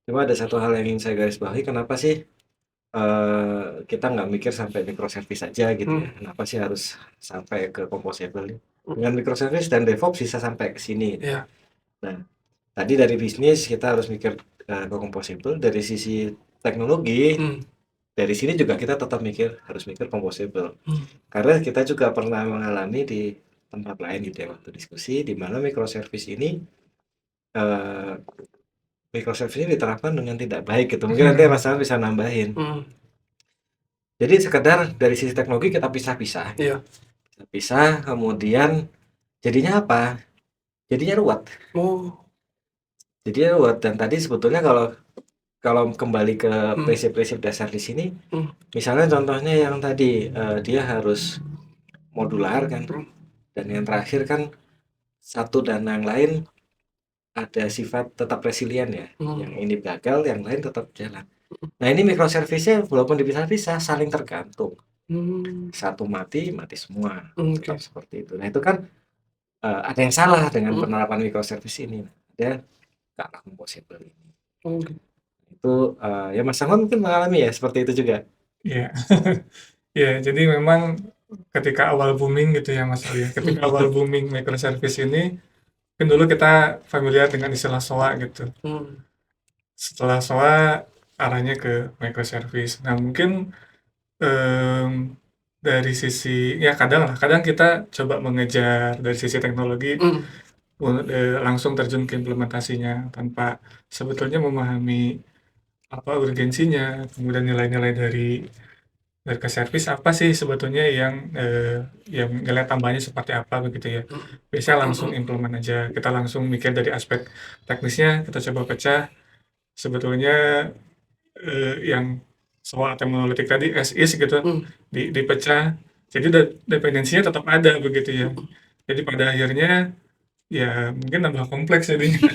Speaker 1: Cuma ada satu hal yang ingin saya garis bawahi, kenapa sih kita nggak mikir sampai microservice aja gitu ya. Kenapa sih harus sampai ke composable? Dengan microservice dan DevOps bisa sampai ke sini. Nah, tadi dari bisnis kita harus mikir ke composable, dari sisi teknologi, dari sini juga kita tetap harus mikir composable. Karena kita juga pernah mengalami di tempat lain gitu ya, waktu diskusi di mana microservice ini diterapkan dengan tidak baik gitu. Mungkin nanti Mas Al bisa nambahin. Jadi sekedar dari sisi teknologi kita pisah-pisah. Pisah, kemudian jadinya apa? Jadinya ruwet. Jadinya ruwet. Dan tadi sebetulnya kalau kembali ke prinsip-prinsip dasar di sini, misalnya contohnya yang tadi dia harus modular kan, dan yang terakhir kan satu dan yang lain ada sifat tetap resilient ya. Yang ini gagal, yang lain tetap jalan. Nah ini microservice-nya walaupun dipisah-pisah saling tergantung. Satu mati semua. Tetap seperti itu. Nah itu kan ada yang salah dengan penerapan microservice ini. Ada ke arah composable ini. Itu ya Mas Sangon mungkin mengalami ya seperti itu juga.
Speaker 2: Iya. Ya, jadi memang ketika awal booming gitu ya Mas Ali. Ketika awal booming microservice ini, kan dulu kita familiar dengan istilah SOA gitu. Setelah SOA arahnya ke microservice. Nah mungkin dari sisi ya kadang kita coba mengejar dari sisi teknologi langsung terjun ke implementasinya tanpa sebetulnya memahami apa urgensinya, kemudian nilai-nilai dari ke service apa sih sebetulnya yang nilai tambahnya seperti apa begitu ya. Biasanya langsung implement aja, kita langsung mikir dari aspek teknisnya, kita coba pecah sebetulnya yang soal atau monolitik tadi as is gitu dipecah, jadi dependensinya tetap ada begitu ya. Jadi pada akhirnya ya mungkin tambah kompleks jadinya.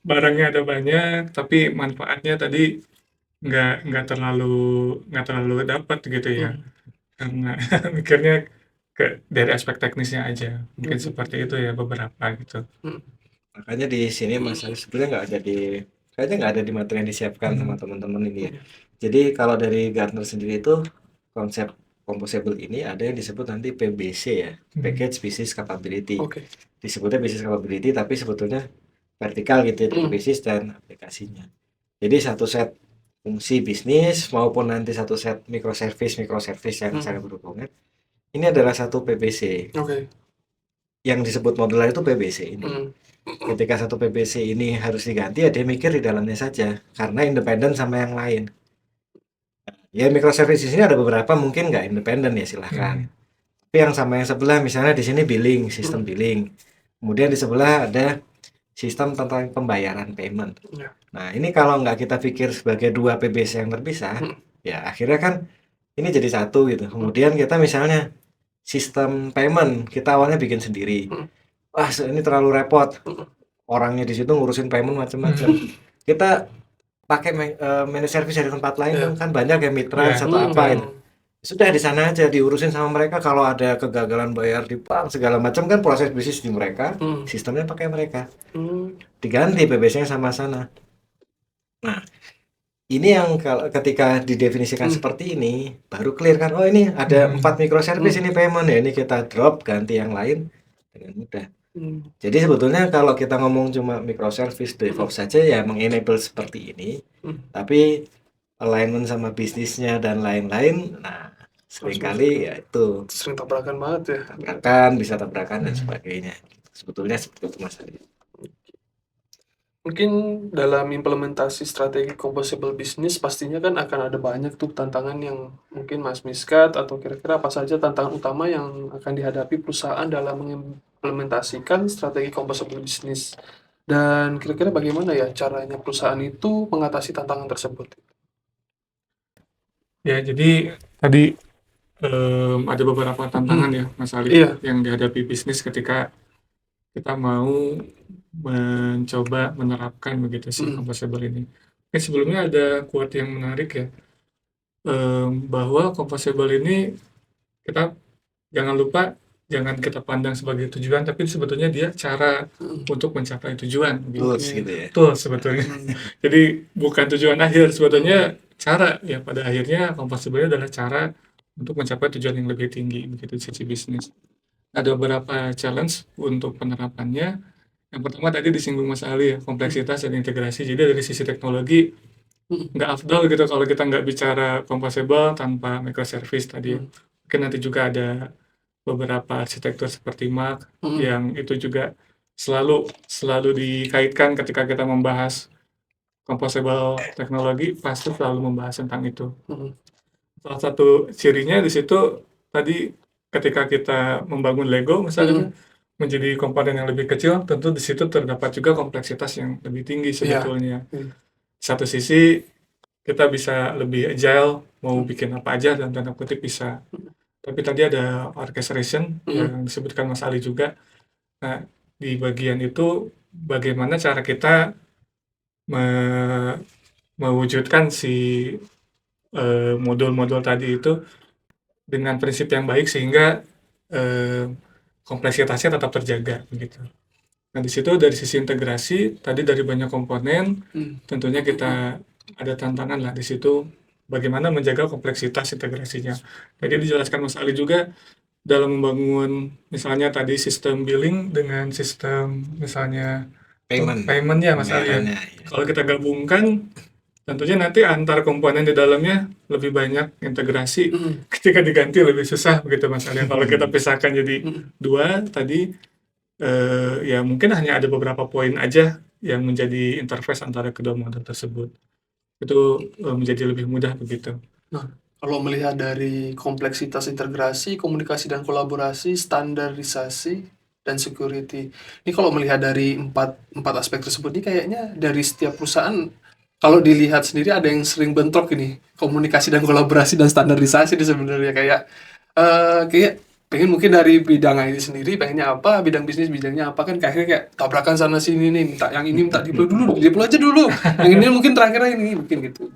Speaker 2: Barangnya ada banyak tapi manfaatnya tadi nggak terlalu dapat gitu ya, karena mikirnya dari aspek teknisnya aja, mungkin seperti itu ya beberapa gitu.
Speaker 1: Makanya di sini Mas Ali sebenarnya kayaknya nggak ada di materi yang disiapkan sama teman-teman ini ya. Jadi kalau dari Gartner sendiri itu konsep composable ini ada yang disebut nanti PBC ya, Package Business Capability. Disebutnya Business Capability tapi sebetulnya vertikal gitu ya, bisnis dan aplikasinya. Jadi satu set fungsi bisnis maupun nanti satu set microservice yang sangat berhubungan. Ini adalah satu PBC. Yang disebut modular itu PBC ini. Ketika satu PBC ini harus diganti ya dia mikir di dalamnya saja karena independen sama yang lain. Ya microservices ini ada beberapa mungkin nggak independen ya silahkan. Tapi yang sama yang sebelah misalnya di sini billing, sistem billing. Kemudian di sebelah ada sistem tentang pembayaran payment.
Speaker 3: Ya.
Speaker 1: Nah ini kalau nggak kita pikir sebagai dua PBC yang terpisah, ya akhirnya kan ini jadi satu gitu. Kemudian kita misalnya sistem payment kita awalnya bikin sendiri. Wah ini terlalu repot. Orangnya di situ ngurusin payment macam-macam. Kita pakai managed service dari tempat lain kan banyak ya mitra atau apa itu. Sudah di sana aja diurusin sama mereka. Kalau ada kegagalan bayar di bank segala macam kan proses bisnis di mereka, sistemnya pakai mereka. Diganti PBC-nya sama sana. Nah, ini yang kalau ketika didefinisikan seperti ini baru clear kan. Oh ini ada 4 microservice ini payment ya. Ini kita drop ganti yang lain dengan mudah. Jadi sebetulnya kalau kita ngomong cuma microservice DevOps saja ya mengenable seperti ini. Tapi alignment sama bisnisnya dan lain-lain, nah seringkali ya itu
Speaker 3: Sering tabrakan banget ya.
Speaker 1: bisa tabrakan dan sebagainya. Sebetulnya seperti itu Mas Ali.
Speaker 3: Mungkin dalam implementasi strategi composable business pastinya kan akan ada banyak tuh tantangan yang mungkin Mas Miskat atau kira-kira apa saja tantangan utama yang akan dihadapi perusahaan dalam mengimplementasikan strategi composable business. Dan kira-kira bagaimana ya caranya perusahaan itu mengatasi tantangan tersebut?
Speaker 2: Ya, jadi tadi ada beberapa tantangan ya, Mas Ali,
Speaker 3: Iya.
Speaker 2: yang dihadapi bisnis ketika kita mau mencoba menerapkan begitu si composable ini. Oke, sebelumnya ada quote yang menarik ya, bahwa composable ini kita jangan lupa jangan kita pandang sebagai tujuan, tapi sebetulnya dia cara untuk mencapai tujuan.
Speaker 1: Tools gitu ya.
Speaker 2: Tools sebetulnya. Jadi bukan tujuan akhir, sebetulnya cara ya pada akhirnya composable adalah cara untuk mencapai tujuan yang lebih tinggi begitu di sisi bisnis. Ada beberapa challenge untuk penerapannya. Yang pertama tadi disinggung Mas Ali ya, kompleksitas dan integrasi. Jadi dari sisi teknologi nggak afdol gitu kalau kita nggak bicara composable tanpa microservice tadi. Mungkin nanti juga ada beberapa arsitektur seperti Mark yang itu juga selalu dikaitkan ketika kita membahas composable teknologi, pasti selalu membahas tentang itu. Salah satu cirinya di situ tadi ketika kita membangun Lego misalnya menjadi komponen yang lebih kecil, tentu di situ terdapat juga kompleksitas yang lebih tinggi sebetulnya. Satu sisi kita bisa lebih agile, mau bikin apa aja dan tanda kutip bisa. Tapi tadi ada orchestration yang disebutkan Mas Ali juga. Nah, di bagian itu bagaimana cara kita mewujudkan si modul-modul tadi itu dengan prinsip yang baik sehingga kompleksitasnya tetap terjaga begitu. Nah, di situ dari sisi integrasi tadi dari banyak komponen tentunya kita ada tantangan lah di situ bagaimana menjaga kompleksitas integrasinya. Jadi dijelaskan Mas Ali juga dalam membangun misalnya tadi sistem billing dengan sistem misalnya payment-nya Mas Ali ya. Kalau kita gabungkan tentunya nanti antar komponen di dalamnya lebih banyak integrasi. Ketika diganti lebih susah begitu Mas Ali. Kalau kita pisahkan jadi dua tadi ya mungkin hanya ada beberapa poin aja yang menjadi interface antara kedua model tersebut. Itu menjadi lebih mudah begitu.
Speaker 3: Nah, kalau melihat dari kompleksitas integrasi, komunikasi dan kolaborasi, standarisasi, dan security. Ini kalau melihat dari empat aspek tersebut ini kayaknya dari setiap perusahaan kalau dilihat sendiri ada yang sering bentrok ini komunikasi dan kolaborasi dan standarisasi ini sebenarnya kayak pengen mungkin dari bidang IT sendiri pengennya apa, bidang bisnis bidangnya apa kan kayak tabrakan sana sini nih, minta yang ini minta deploy aja dulu, yang ini mungkin terakhir ini mungkin gitu.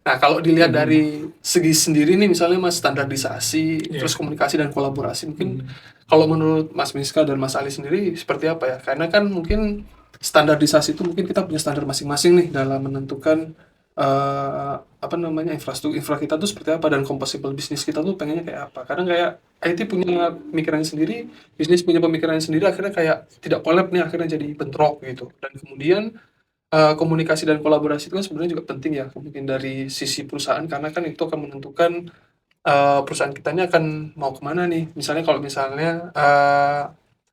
Speaker 3: Nah kalau dilihat dari segi sendiri nih misalnya Mas standarisasi, terus komunikasi dan kolaborasi mungkin kalau menurut Mas Miska dan Mas Ali sendiri seperti apa ya? Karena kan mungkin standarisasi itu mungkin kita punya standar masing-masing nih dalam menentukan infra kita tuh seperti apa dan composable bisnis kita tuh pengennya kayak apa. Kadang kayak IT punya pemikirannya sendiri, bisnis punya pemikirannya sendiri, akhirnya kayak tidak collab nih, akhirnya jadi bentrok gitu. Dan kemudian komunikasi dan kolaborasi itu kan sebenarnya juga penting ya mungkin dari sisi perusahaan karena kan itu akan menentukan perusahaan kita ini akan mau kemana nih. Misalnya kalau misalnya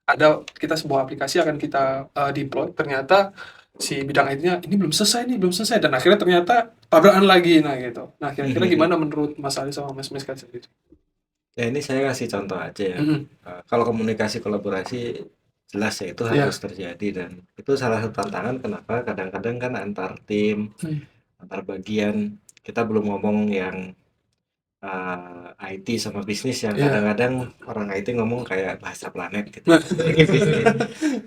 Speaker 3: ada kita sebuah aplikasi akan kita deploy, ternyata si bidang IT-nya ini belum selesai dan akhirnya ternyata tabrakan lagi nah gitu. Nah, kira-kira gimana menurut Mas Ali sama Mas Miska sendiri?
Speaker 1: Ya ini saya kasih contoh aja ya.
Speaker 3: Mhm.
Speaker 1: Kalau komunikasi kolaborasi jelas ya itu
Speaker 3: Iya.
Speaker 1: harus terjadi dan itu salah satu tantangan kenapa kadang-kadang kan antar tim, antar bagian kita belum ngomong yang IT sama bisnis yang
Speaker 3: Iya.
Speaker 1: kadang-kadang orang IT ngomong kayak bahasa planet gitu.
Speaker 3: Nah.
Speaker 1: Ini bisnis.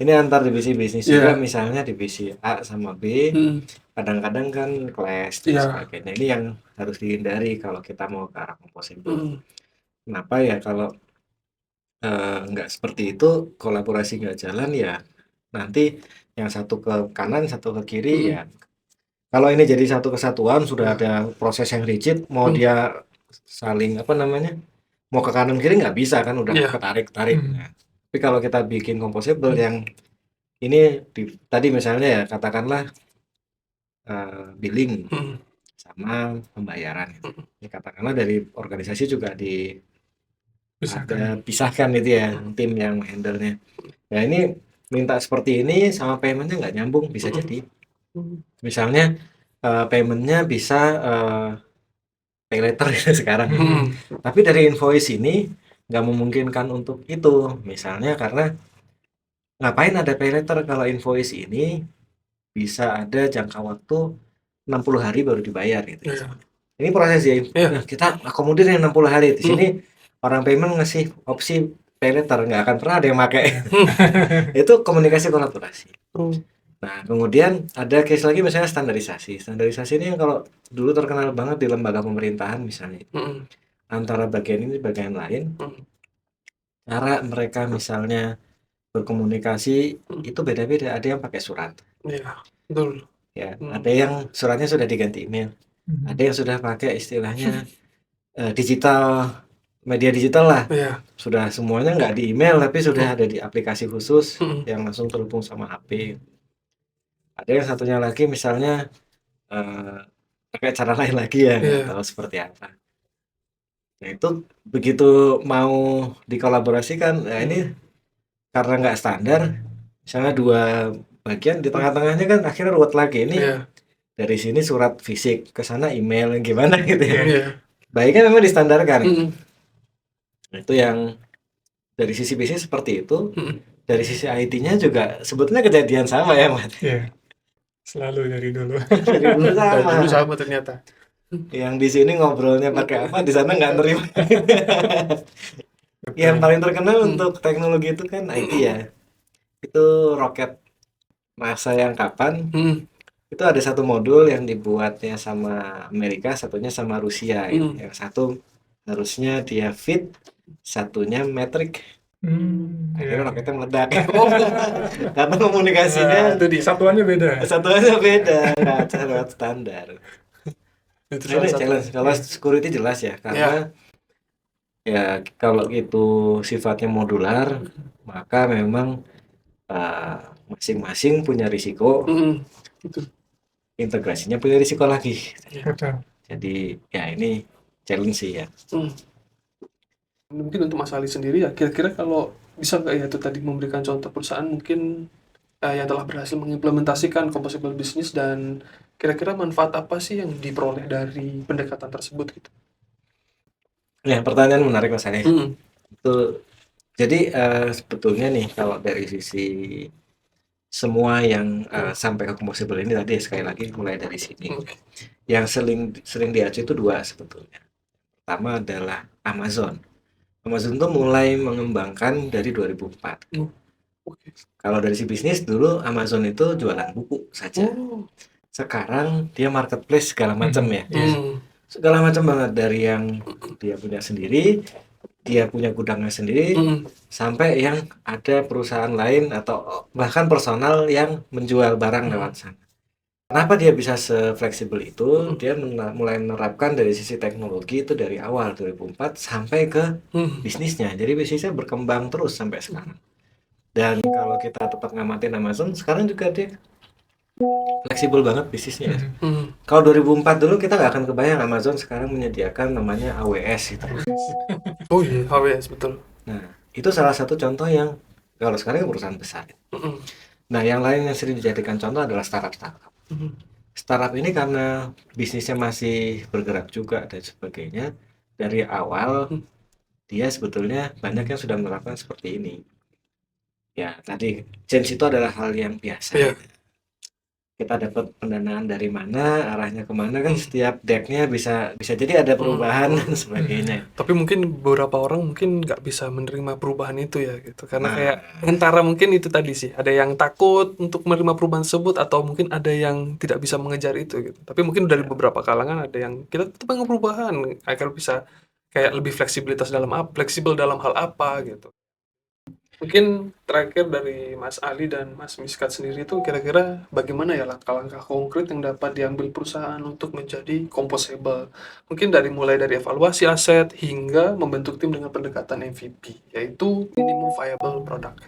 Speaker 1: Ini antar divisi bisnis
Speaker 3: Iya.
Speaker 1: juga misalnya divisi A sama B
Speaker 3: Mhm.
Speaker 1: kadang-kadang kan clash dan
Speaker 3: Iya.
Speaker 1: sebagainya. Ini yang harus dihindari kalau kita mau ke arah composable.
Speaker 3: Mhm.
Speaker 1: Kenapa ya kalau nggak seperti itu kolaborasi nggak jalan ya nanti yang satu ke kanan satu ke kiri
Speaker 3: Mhm.
Speaker 1: ya kalau ini jadi satu kesatuan sudah
Speaker 3: Iya.
Speaker 1: ada proses yang rigid mau
Speaker 3: Mhm.
Speaker 1: dia saling apa namanya mau ke kanan kiri nggak bisa kan udah
Speaker 3: Iya.
Speaker 1: ketarik-tarik.
Speaker 2: Hmm.
Speaker 1: Nah, tapi kalau kita bikin composable yang ini tadi misalnya ya katakanlah billing
Speaker 3: Mhm.
Speaker 1: sama pembayaran gitu. Ya, katakanlah dari organisasi juga ada pisahkan itu ya tim yang handle-nya. Ya ini minta seperti ini sama paymentnya nggak nyambung bisa jadi. Misalnya paymentnya bisa pay later sekarang.
Speaker 3: Mhm.
Speaker 1: Tapi dari invoice ini nggak memungkinkan untuk itu. Misalnya karena ngapain ada pay later kalau invoice ini bisa ada jangka waktu 60 hari baru dibayar gitu.
Speaker 3: Iya.
Speaker 1: Ini proses ya.
Speaker 3: Iya.
Speaker 1: Nah, kita akomodir yang 60 hari. Di sini orang payment ngasih opsi pay later nggak akan pernah ada yang pakai. Itu komunikasi kolaborasi. Nah, kemudian ada case lagi misalnya standarisasi. Standarisasi ini yang kalau dulu terkenal banget di lembaga pemerintahan misalnya.
Speaker 3: Mhm.
Speaker 1: Antara bagian ini bagian lain. Cara mereka misalnya berkomunikasi itu beda-beda. Ada yang pakai surat.
Speaker 3: Iya, betul.
Speaker 1: Ya, ada yang suratnya sudah diganti email. Ada yang sudah pakai istilahnya digital, media digital lah.
Speaker 3: Iya.
Speaker 1: Sudah semuanya nggak di email tapi sudah ada di aplikasi khusus yang langsung terhubung sama HP. Ada yang satunya lagi misalnya pakai cara lain lagi ya nggak tahu seperti apa. Nah itu begitu mau dikolaborasikan, nah ini karena nggak standar, misalnya dua bagian di tengah-tengahnya kan akhirnya ruwet lagi ini. Dari sini surat fisik ke sana email gimana gitu ya. Baiknya memang distandarkan. Nah, itu yang dari sisi bisnis seperti itu. Dari sisi IT-nya juga sebetulnya kejadian sama ya, Mat.
Speaker 2: Iya. Selalu dari dulu.
Speaker 1: Dari dulu sama.
Speaker 3: Dari dulu sama ternyata.
Speaker 1: Yang di sini ngobrolnya pakai apa, di sana nggak nerima. Yang paling terkenal untuk teknologi itu kan IT ya. Itu roket NASA yang kapan? Itu ada satu modul yang dibuatnya sama Amerika, satunya sama Rusia. Yang satu harusnya dia fit, satunya metric. Akhirnya roketnya meledak. Karena komunikasinya
Speaker 2: itu satuannya beda.
Speaker 1: Satuannya beda, nggak lewat standar. Itu challenge. Kalau security jelas ya, karena ya kalau itu sifatnya modular, maka memang masing-masing punya risiko. Integrasinya punya risiko lagi. Jadi ya ini challenge sih ya.
Speaker 3: Mungkin untuk Mas Ali sendiri ya, kira-kira kalau bisa nggak ya itu tadi memberikan contoh perusahaan mungkin yang telah berhasil mengimplementasikan composable business dan kira-kira manfaat apa sih yang diperoleh dari pendekatan tersebut gitu?
Speaker 1: Ya pertanyaan menarik Mas Ali. Itu jadi sebetulnya nih kalau dari sisi semua yang sampai ke composable ini tadi sekali lagi mulai dari sini. Yang sering diacu itu dua sebetulnya. Pertama adalah Amazon. Amazon tuh mulai mengembangkan dari 2004. Kalau dari si bisnis dulu Amazon itu jualan buku saja. Sekarang dia marketplace segala macam ya. Segala macam banget dari yang dia punya sendiri, dia punya gudangnya sendiri, sampai yang ada perusahaan lain atau bahkan personal yang menjual barang lewat sana. Kenapa dia bisa se-fleksibel itu? Dia mulai menerapkan dari sisi teknologi itu dari awal 2004 sampai ke bisnisnya. Jadi bisnisnya berkembang terus sampai sekarang. Dan kalau kita tetap ngamatin Amazon, sekarang juga dia fleksibel banget bisnisnya. Kalau 2004 dulu kita nggak akan kebayang Amazon sekarang menyediakan namanya AWS gitu.
Speaker 3: Oh iya, AWS betul.
Speaker 1: Nah, itu salah satu contoh yang kalau sekarang perusahaan besar. Nah, yang lain yang sering dijadikan contoh adalah startup-startup. Startup ini karena bisnisnya masih bergerak juga dan sebagainya, dari awal dia sebetulnya banyak yang sudah menerapkan seperti ini. Ya, tadi change itu adalah hal yang biasa.
Speaker 3: Iya.
Speaker 1: Kita dapat pendanaan dari mana, arahnya kemana kan setiap decknya bisa jadi ada perubahan dan sebagainya.
Speaker 3: Tapi mungkin beberapa orang mungkin nggak bisa menerima perubahan itu ya gitu. Karena
Speaker 1: Nah.
Speaker 3: kayak antara mungkin itu tadi sih, ada yang takut untuk menerima perubahan tersebut atau mungkin ada yang tidak bisa mengejar itu gitu. Tapi mungkin dari beberapa kalangan ada yang kita tetap pengen perubahan agar bisa kayak lebih fleksibel dalam hal apa gitu. Mungkin terakhir dari Mas Ali dan Mas Miskat sendiri itu kira-kira bagaimana ya langkah-langkah konkret yang dapat diambil perusahaan untuk menjadi composable? Mungkin mulai dari evaluasi aset hingga membentuk tim dengan pendekatan MVP, yaitu minimum viable product.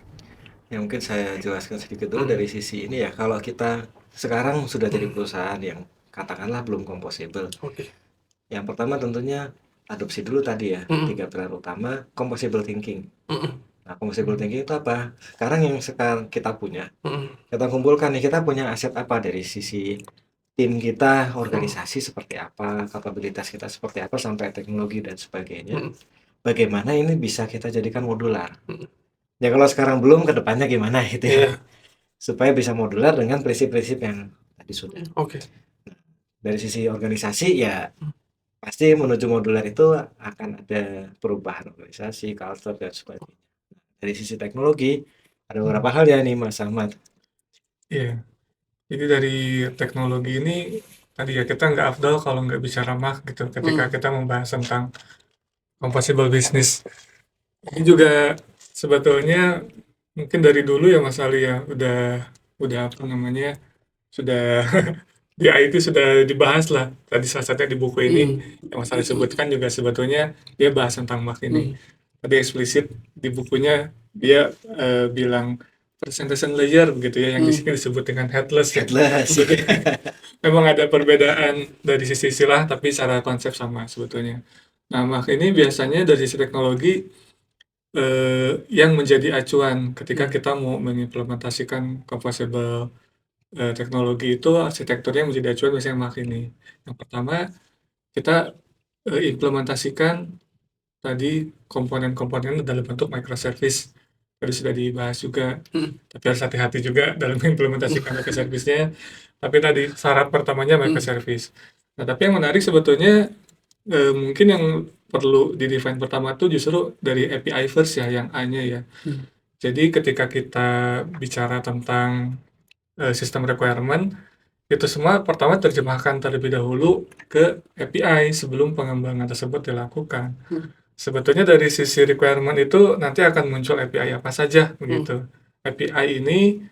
Speaker 1: Ya mungkin saya jelaskan sedikit dulu dari sisi ini ya. Kalau kita sekarang sudah jadi perusahaan yang katakanlah belum composable.
Speaker 3: Oke.
Speaker 1: Yang pertama tentunya adopsi dulu tadi ya, 3 pilar utama composable thinking. Nah, composable thinking itu apa? Sekarang yang kita punya, kita kumpulkan nih, kita punya aset apa dari sisi tim kita, organisasi seperti apa, kapabilitas kita seperti apa, sampai teknologi dan sebagainya. Bagaimana ini bisa kita jadikan modular? Ya kalau sekarang belum, ke depannya gimana gitu ya.
Speaker 3: Iya.
Speaker 1: Supaya bisa modular dengan prinsip-prinsip yang tadi sudah.
Speaker 3: Oke.
Speaker 1: Dari sisi organisasi ya pasti menuju modular itu akan ada perubahan organisasi, culture dan sebagainya. Dari sisi teknologi ada beberapa hal ya nih Mas Ahmad.
Speaker 2: Iya. Jadi dari teknologi ini tadi ya kita nggak afdal kalau nggak bicara mak gitu ketika kita membahas tentang composable business. Ini juga sebetulnya mungkin dari dulu ya Mas Ali ya udah apa namanya sudah di IT sudah dibahas lah. Tadi salah satunya di buku ini yang Mas Ali sebutkan juga sebetulnya dia bahas tentang mak ini. Tadi eksplisit di bukunya dia bilang presentation layer begitu ya, yang di sini disebut dengan headless ya.
Speaker 1: Headless.
Speaker 2: Memang ada perbedaan dari sisi istilah, tapi secara konsep sama sebetulnya. Nah, mak ini biasanya dari sisi teknologi yang menjadi acuan ketika kita mau mengimplementasikan composable teknologi itu, arsitekturnya menjadi acuan biasanya mak ini. Yang pertama, kita implementasikan tadi komponen-komponen dalam bentuk microservice. Tadi sudah dibahas juga, tapi harus hati-hati juga dalam implementasikan microservice-nya. Tapi tadi syarat pertamanya microservice. Nah, tapi yang menarik sebetulnya mungkin yang perlu di-define pertama itu justru dari API first ya, yang A-nya ya. Jadi ketika kita bicara tentang sistem requirement, itu semua pertama terjemahkan terlebih dahulu ke API sebelum pengembangan tersebut dilakukan. Sebetulnya dari sisi requirement itu nanti akan muncul API apa saja begitu. API ini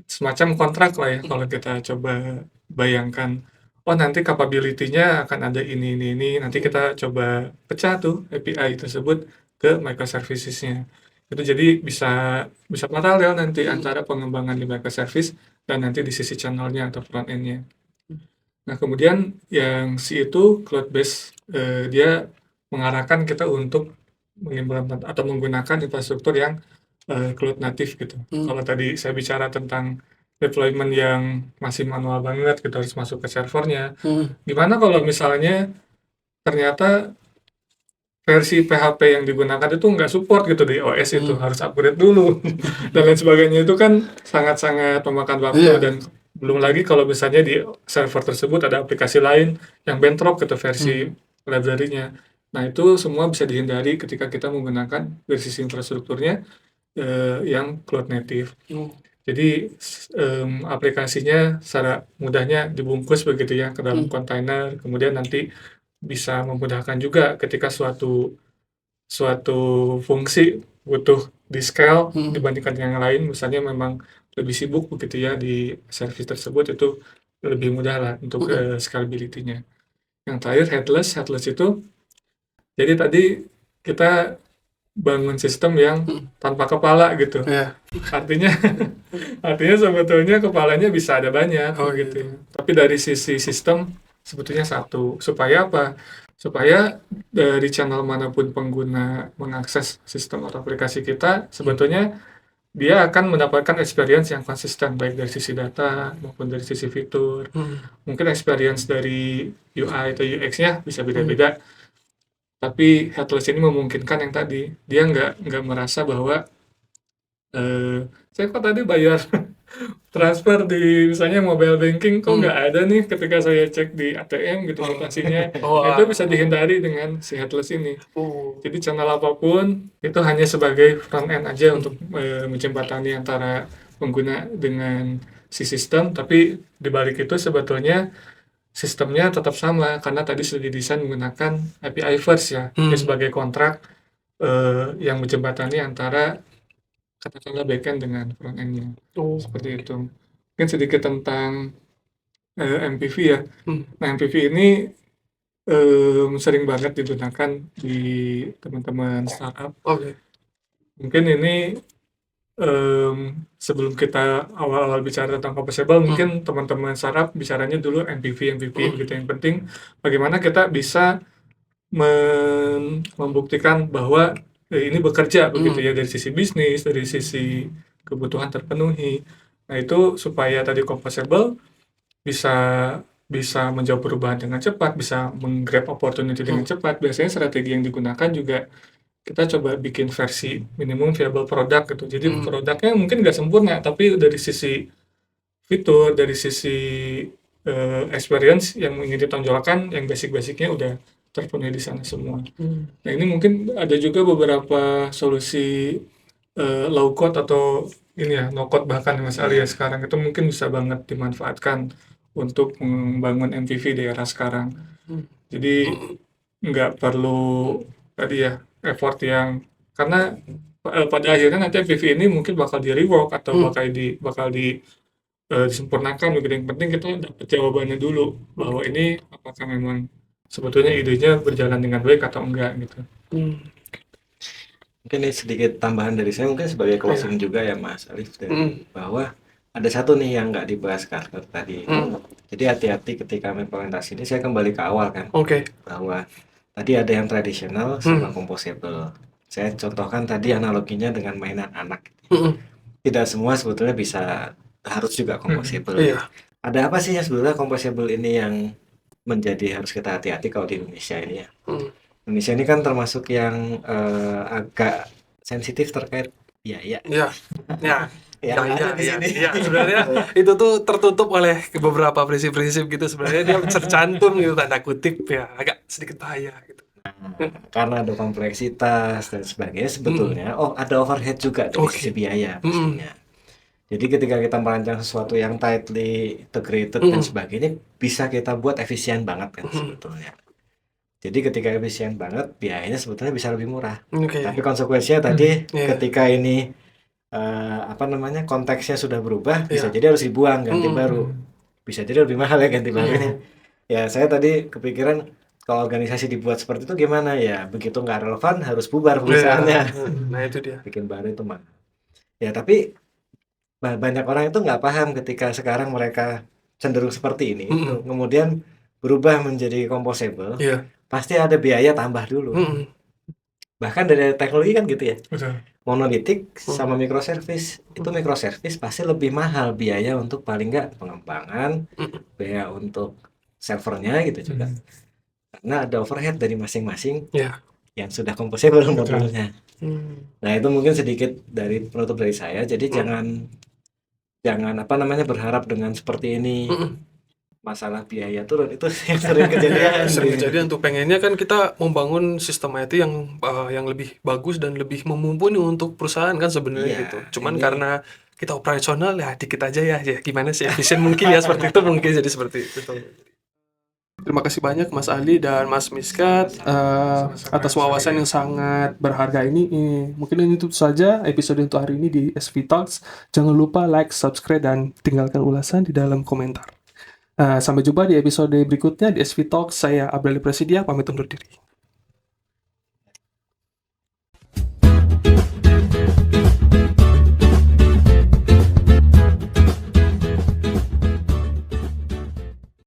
Speaker 2: semacam kontrak lah ya kalau kita coba bayangkan. Oh nanti capability-nya akan ada ini. Nanti kita coba pecah tuh API tersebut ke microservices-nya. Itu jadi bisa paralel nanti antara pengembangan di microservice dan nanti di sisi channel-nya atau front end-nya. Nah kemudian yang C itu cloud base, dia mengarahkan kita untuk mengimplementasikan atau menggunakan infrastruktur yang cloud native gitu. Kalau tadi saya bicara tentang deployment yang masih manual banget, kita harus masuk ke servernya. Gimana kalau misalnya ternyata versi PHP yang digunakan itu nggak support gitu di OS itu, harus upgrade dulu dan lain sebagainya, itu kan sangat-sangat memakan waktu. Dan belum lagi kalau misalnya di server tersebut ada aplikasi lain yang bentrok gitu versi library-nya. Nah itu semua bisa dihindari ketika kita menggunakan dari sisi infrastrukturnya yang cloud native. Jadi aplikasinya secara mudahnya dibungkus begitu ya ke dalam kontainer, kemudian nanti bisa memudahkan juga ketika suatu fungsi butuh di scale dibandingkan yang lain, misalnya memang lebih sibuk begitu ya di service tersebut, itu lebih mudah lah untuk scalability-nya. Yang terakhir headless itu jadi tadi kita bangun sistem yang tanpa kepala gitu. Artinya sebetulnya kepalanya bisa ada banyak gitu. Tapi dari sisi sistem sebetulnya satu. Supaya apa? Supaya dari channel manapun pengguna mengakses sistem atau aplikasi kita, sebetulnya dia akan mendapatkan experience yang konsisten baik dari sisi data maupun dari sisi fitur. Mungkin experience dari UI atau UX-nya bisa beda-beda, tapi headless ini memungkinkan yang tadi dia nggak merasa bahwa saya kok tadi bayar transfer di misalnya mobile banking kok nggak ada nih ketika saya cek di ATM gitu mutasinya. Nah, itu bisa dihindari dengan si headless ini. Jadi channel apapun itu hanya sebagai front end aja untuk menjembatani antara pengguna dengan si sistem, tapi di balik itu sebetulnya sistemnya tetap sama karena tadi sudah didesain menggunakan API first ya, dia sebagai kontrak yang menjembatani antara katakanlah backend dengan front end-nya. Seperti itu. Mungkin sedikit tentang MPV ya. Nah, MPV ini sering banget digunakan di teman-teman startup. Mungkin ini sebelum kita awal-awal bicara tentang composable, mungkin teman-teman startup bicaranya dulu MPV gitu. Yang penting bagaimana kita bisa membuktikan bahwa ini bekerja begitu ya dari sisi bisnis, dari sisi kebutuhan terpenuhi. Nah, itu supaya tadi composable bisa menjawab perubahan dengan cepat, bisa menggrab opportunity dengan cepat. Biasanya strategi yang digunakan juga kita coba bikin versi minimum viable product gitu. Jadi produknya mungkin nggak sempurna, tapi dari sisi fitur, dari sisi experience yang ingin ditonjolkan, yang basic-basicnya udah terpenuhi di sana semua. Nah, ini mungkin ada juga beberapa solusi low code atau ini ya no code bahkan Mas Ali ya sekarang itu mungkin bisa banget dimanfaatkan untuk membangun MPV di era sekarang. Jadi nggak perlu tadi ya effort yang karena pada akhirnya nanti MPV ini mungkin bakal di rework atau bakal disempurnakan begitu. Yang penting kita dapat jawabannya dulu bahwa ini apakah memang sebetulnya idenya berjalan dengan baik atau enggak gitu.
Speaker 1: Mungkin ini sedikit tambahan dari saya mungkin sebagai closing juga ya Mas Alif bahwa ada satu nih yang nggak dibahas Carter tadi. Jadi hati-hati ketika implementasi ini. Saya kembali ke awal kan bahwa tadi ada yang tradisional sama composable. Saya contohkan tadi analoginya dengan mainan anak. Tidak semua sebetulnya harus juga composable. Ada apa sih ya sebetulnya composable ini yang menjadi harus kita hati-hati kalau di Indonesia ini ya. Indonesia ini kan termasuk yang agak sensitif terkait biaya.
Speaker 3: Sebenarnya itu tuh tertutup oleh beberapa prinsip-prinsip gitu. Sebenarnya dia tercantum gitu tanda kutip ya, agak sedikit bahaya gitu.
Speaker 1: Karena ada kompleksitas dan sebagainya sebetulnya. Ada overhead juga dari sisi biaya pastinya. Jadi ketika kita merancang sesuatu yang tightly integrated dan sebagainya, bisa kita buat efisien banget kan sebetulnya. Jadi ketika efisien banget, biayanya sebetulnya bisa lebih murah. Tapi konsekuensinya tadi ketika ini konteksnya sudah berubah, bisa jadi harus dibuang ganti baru. Bisa jadi lebih mahal ya ganti barunya. Ya saya tadi kepikiran kalau organisasi dibuat seperti itu gimana ya? Begitu nggak relevan harus bubar perusahaannya.
Speaker 3: Nah itu dia.
Speaker 1: Bikin baru itu mahal. Ya tapi banyak orang itu nggak paham ketika sekarang mereka cenderung seperti ini, kemudian berubah menjadi composable, pasti ada biaya tambah dulu. Bahkan dari teknologi kan gitu ya. Monolitik sama microservice, itu microservice pasti lebih mahal biaya untuk paling nggak pengembangan, biaya untuk servernya gitu juga. Karena ada overhead dari masing-masing yang sudah composable modulnya. Nah itu mungkin sedikit dari penutup dari saya. Jadi jangan berharap dengan seperti ini masalah biaya turun itu yang sering kejadian.
Speaker 3: Tuh pengennya kan kita membangun sistem IT yang lebih bagus dan lebih mumpuni untuk perusahaan kan sebenarnya gitu. Cuman karena kita operasional ya dikit aja ya gimana sih efisien mungkin ya seperti itu mungkin jadi seperti itu. Terima kasih banyak Mas Ali dan Mas Miskat atas wawasan yang sangat berharga ini. Mungkin itu saja episode untuk hari ini di SV Talks. Jangan lupa like, subscribe, dan tinggalkan ulasan di dalam komentar. Sampai jumpa di episode berikutnya di SV Talks. Saya Abdali Prasidia, pamit undur diri.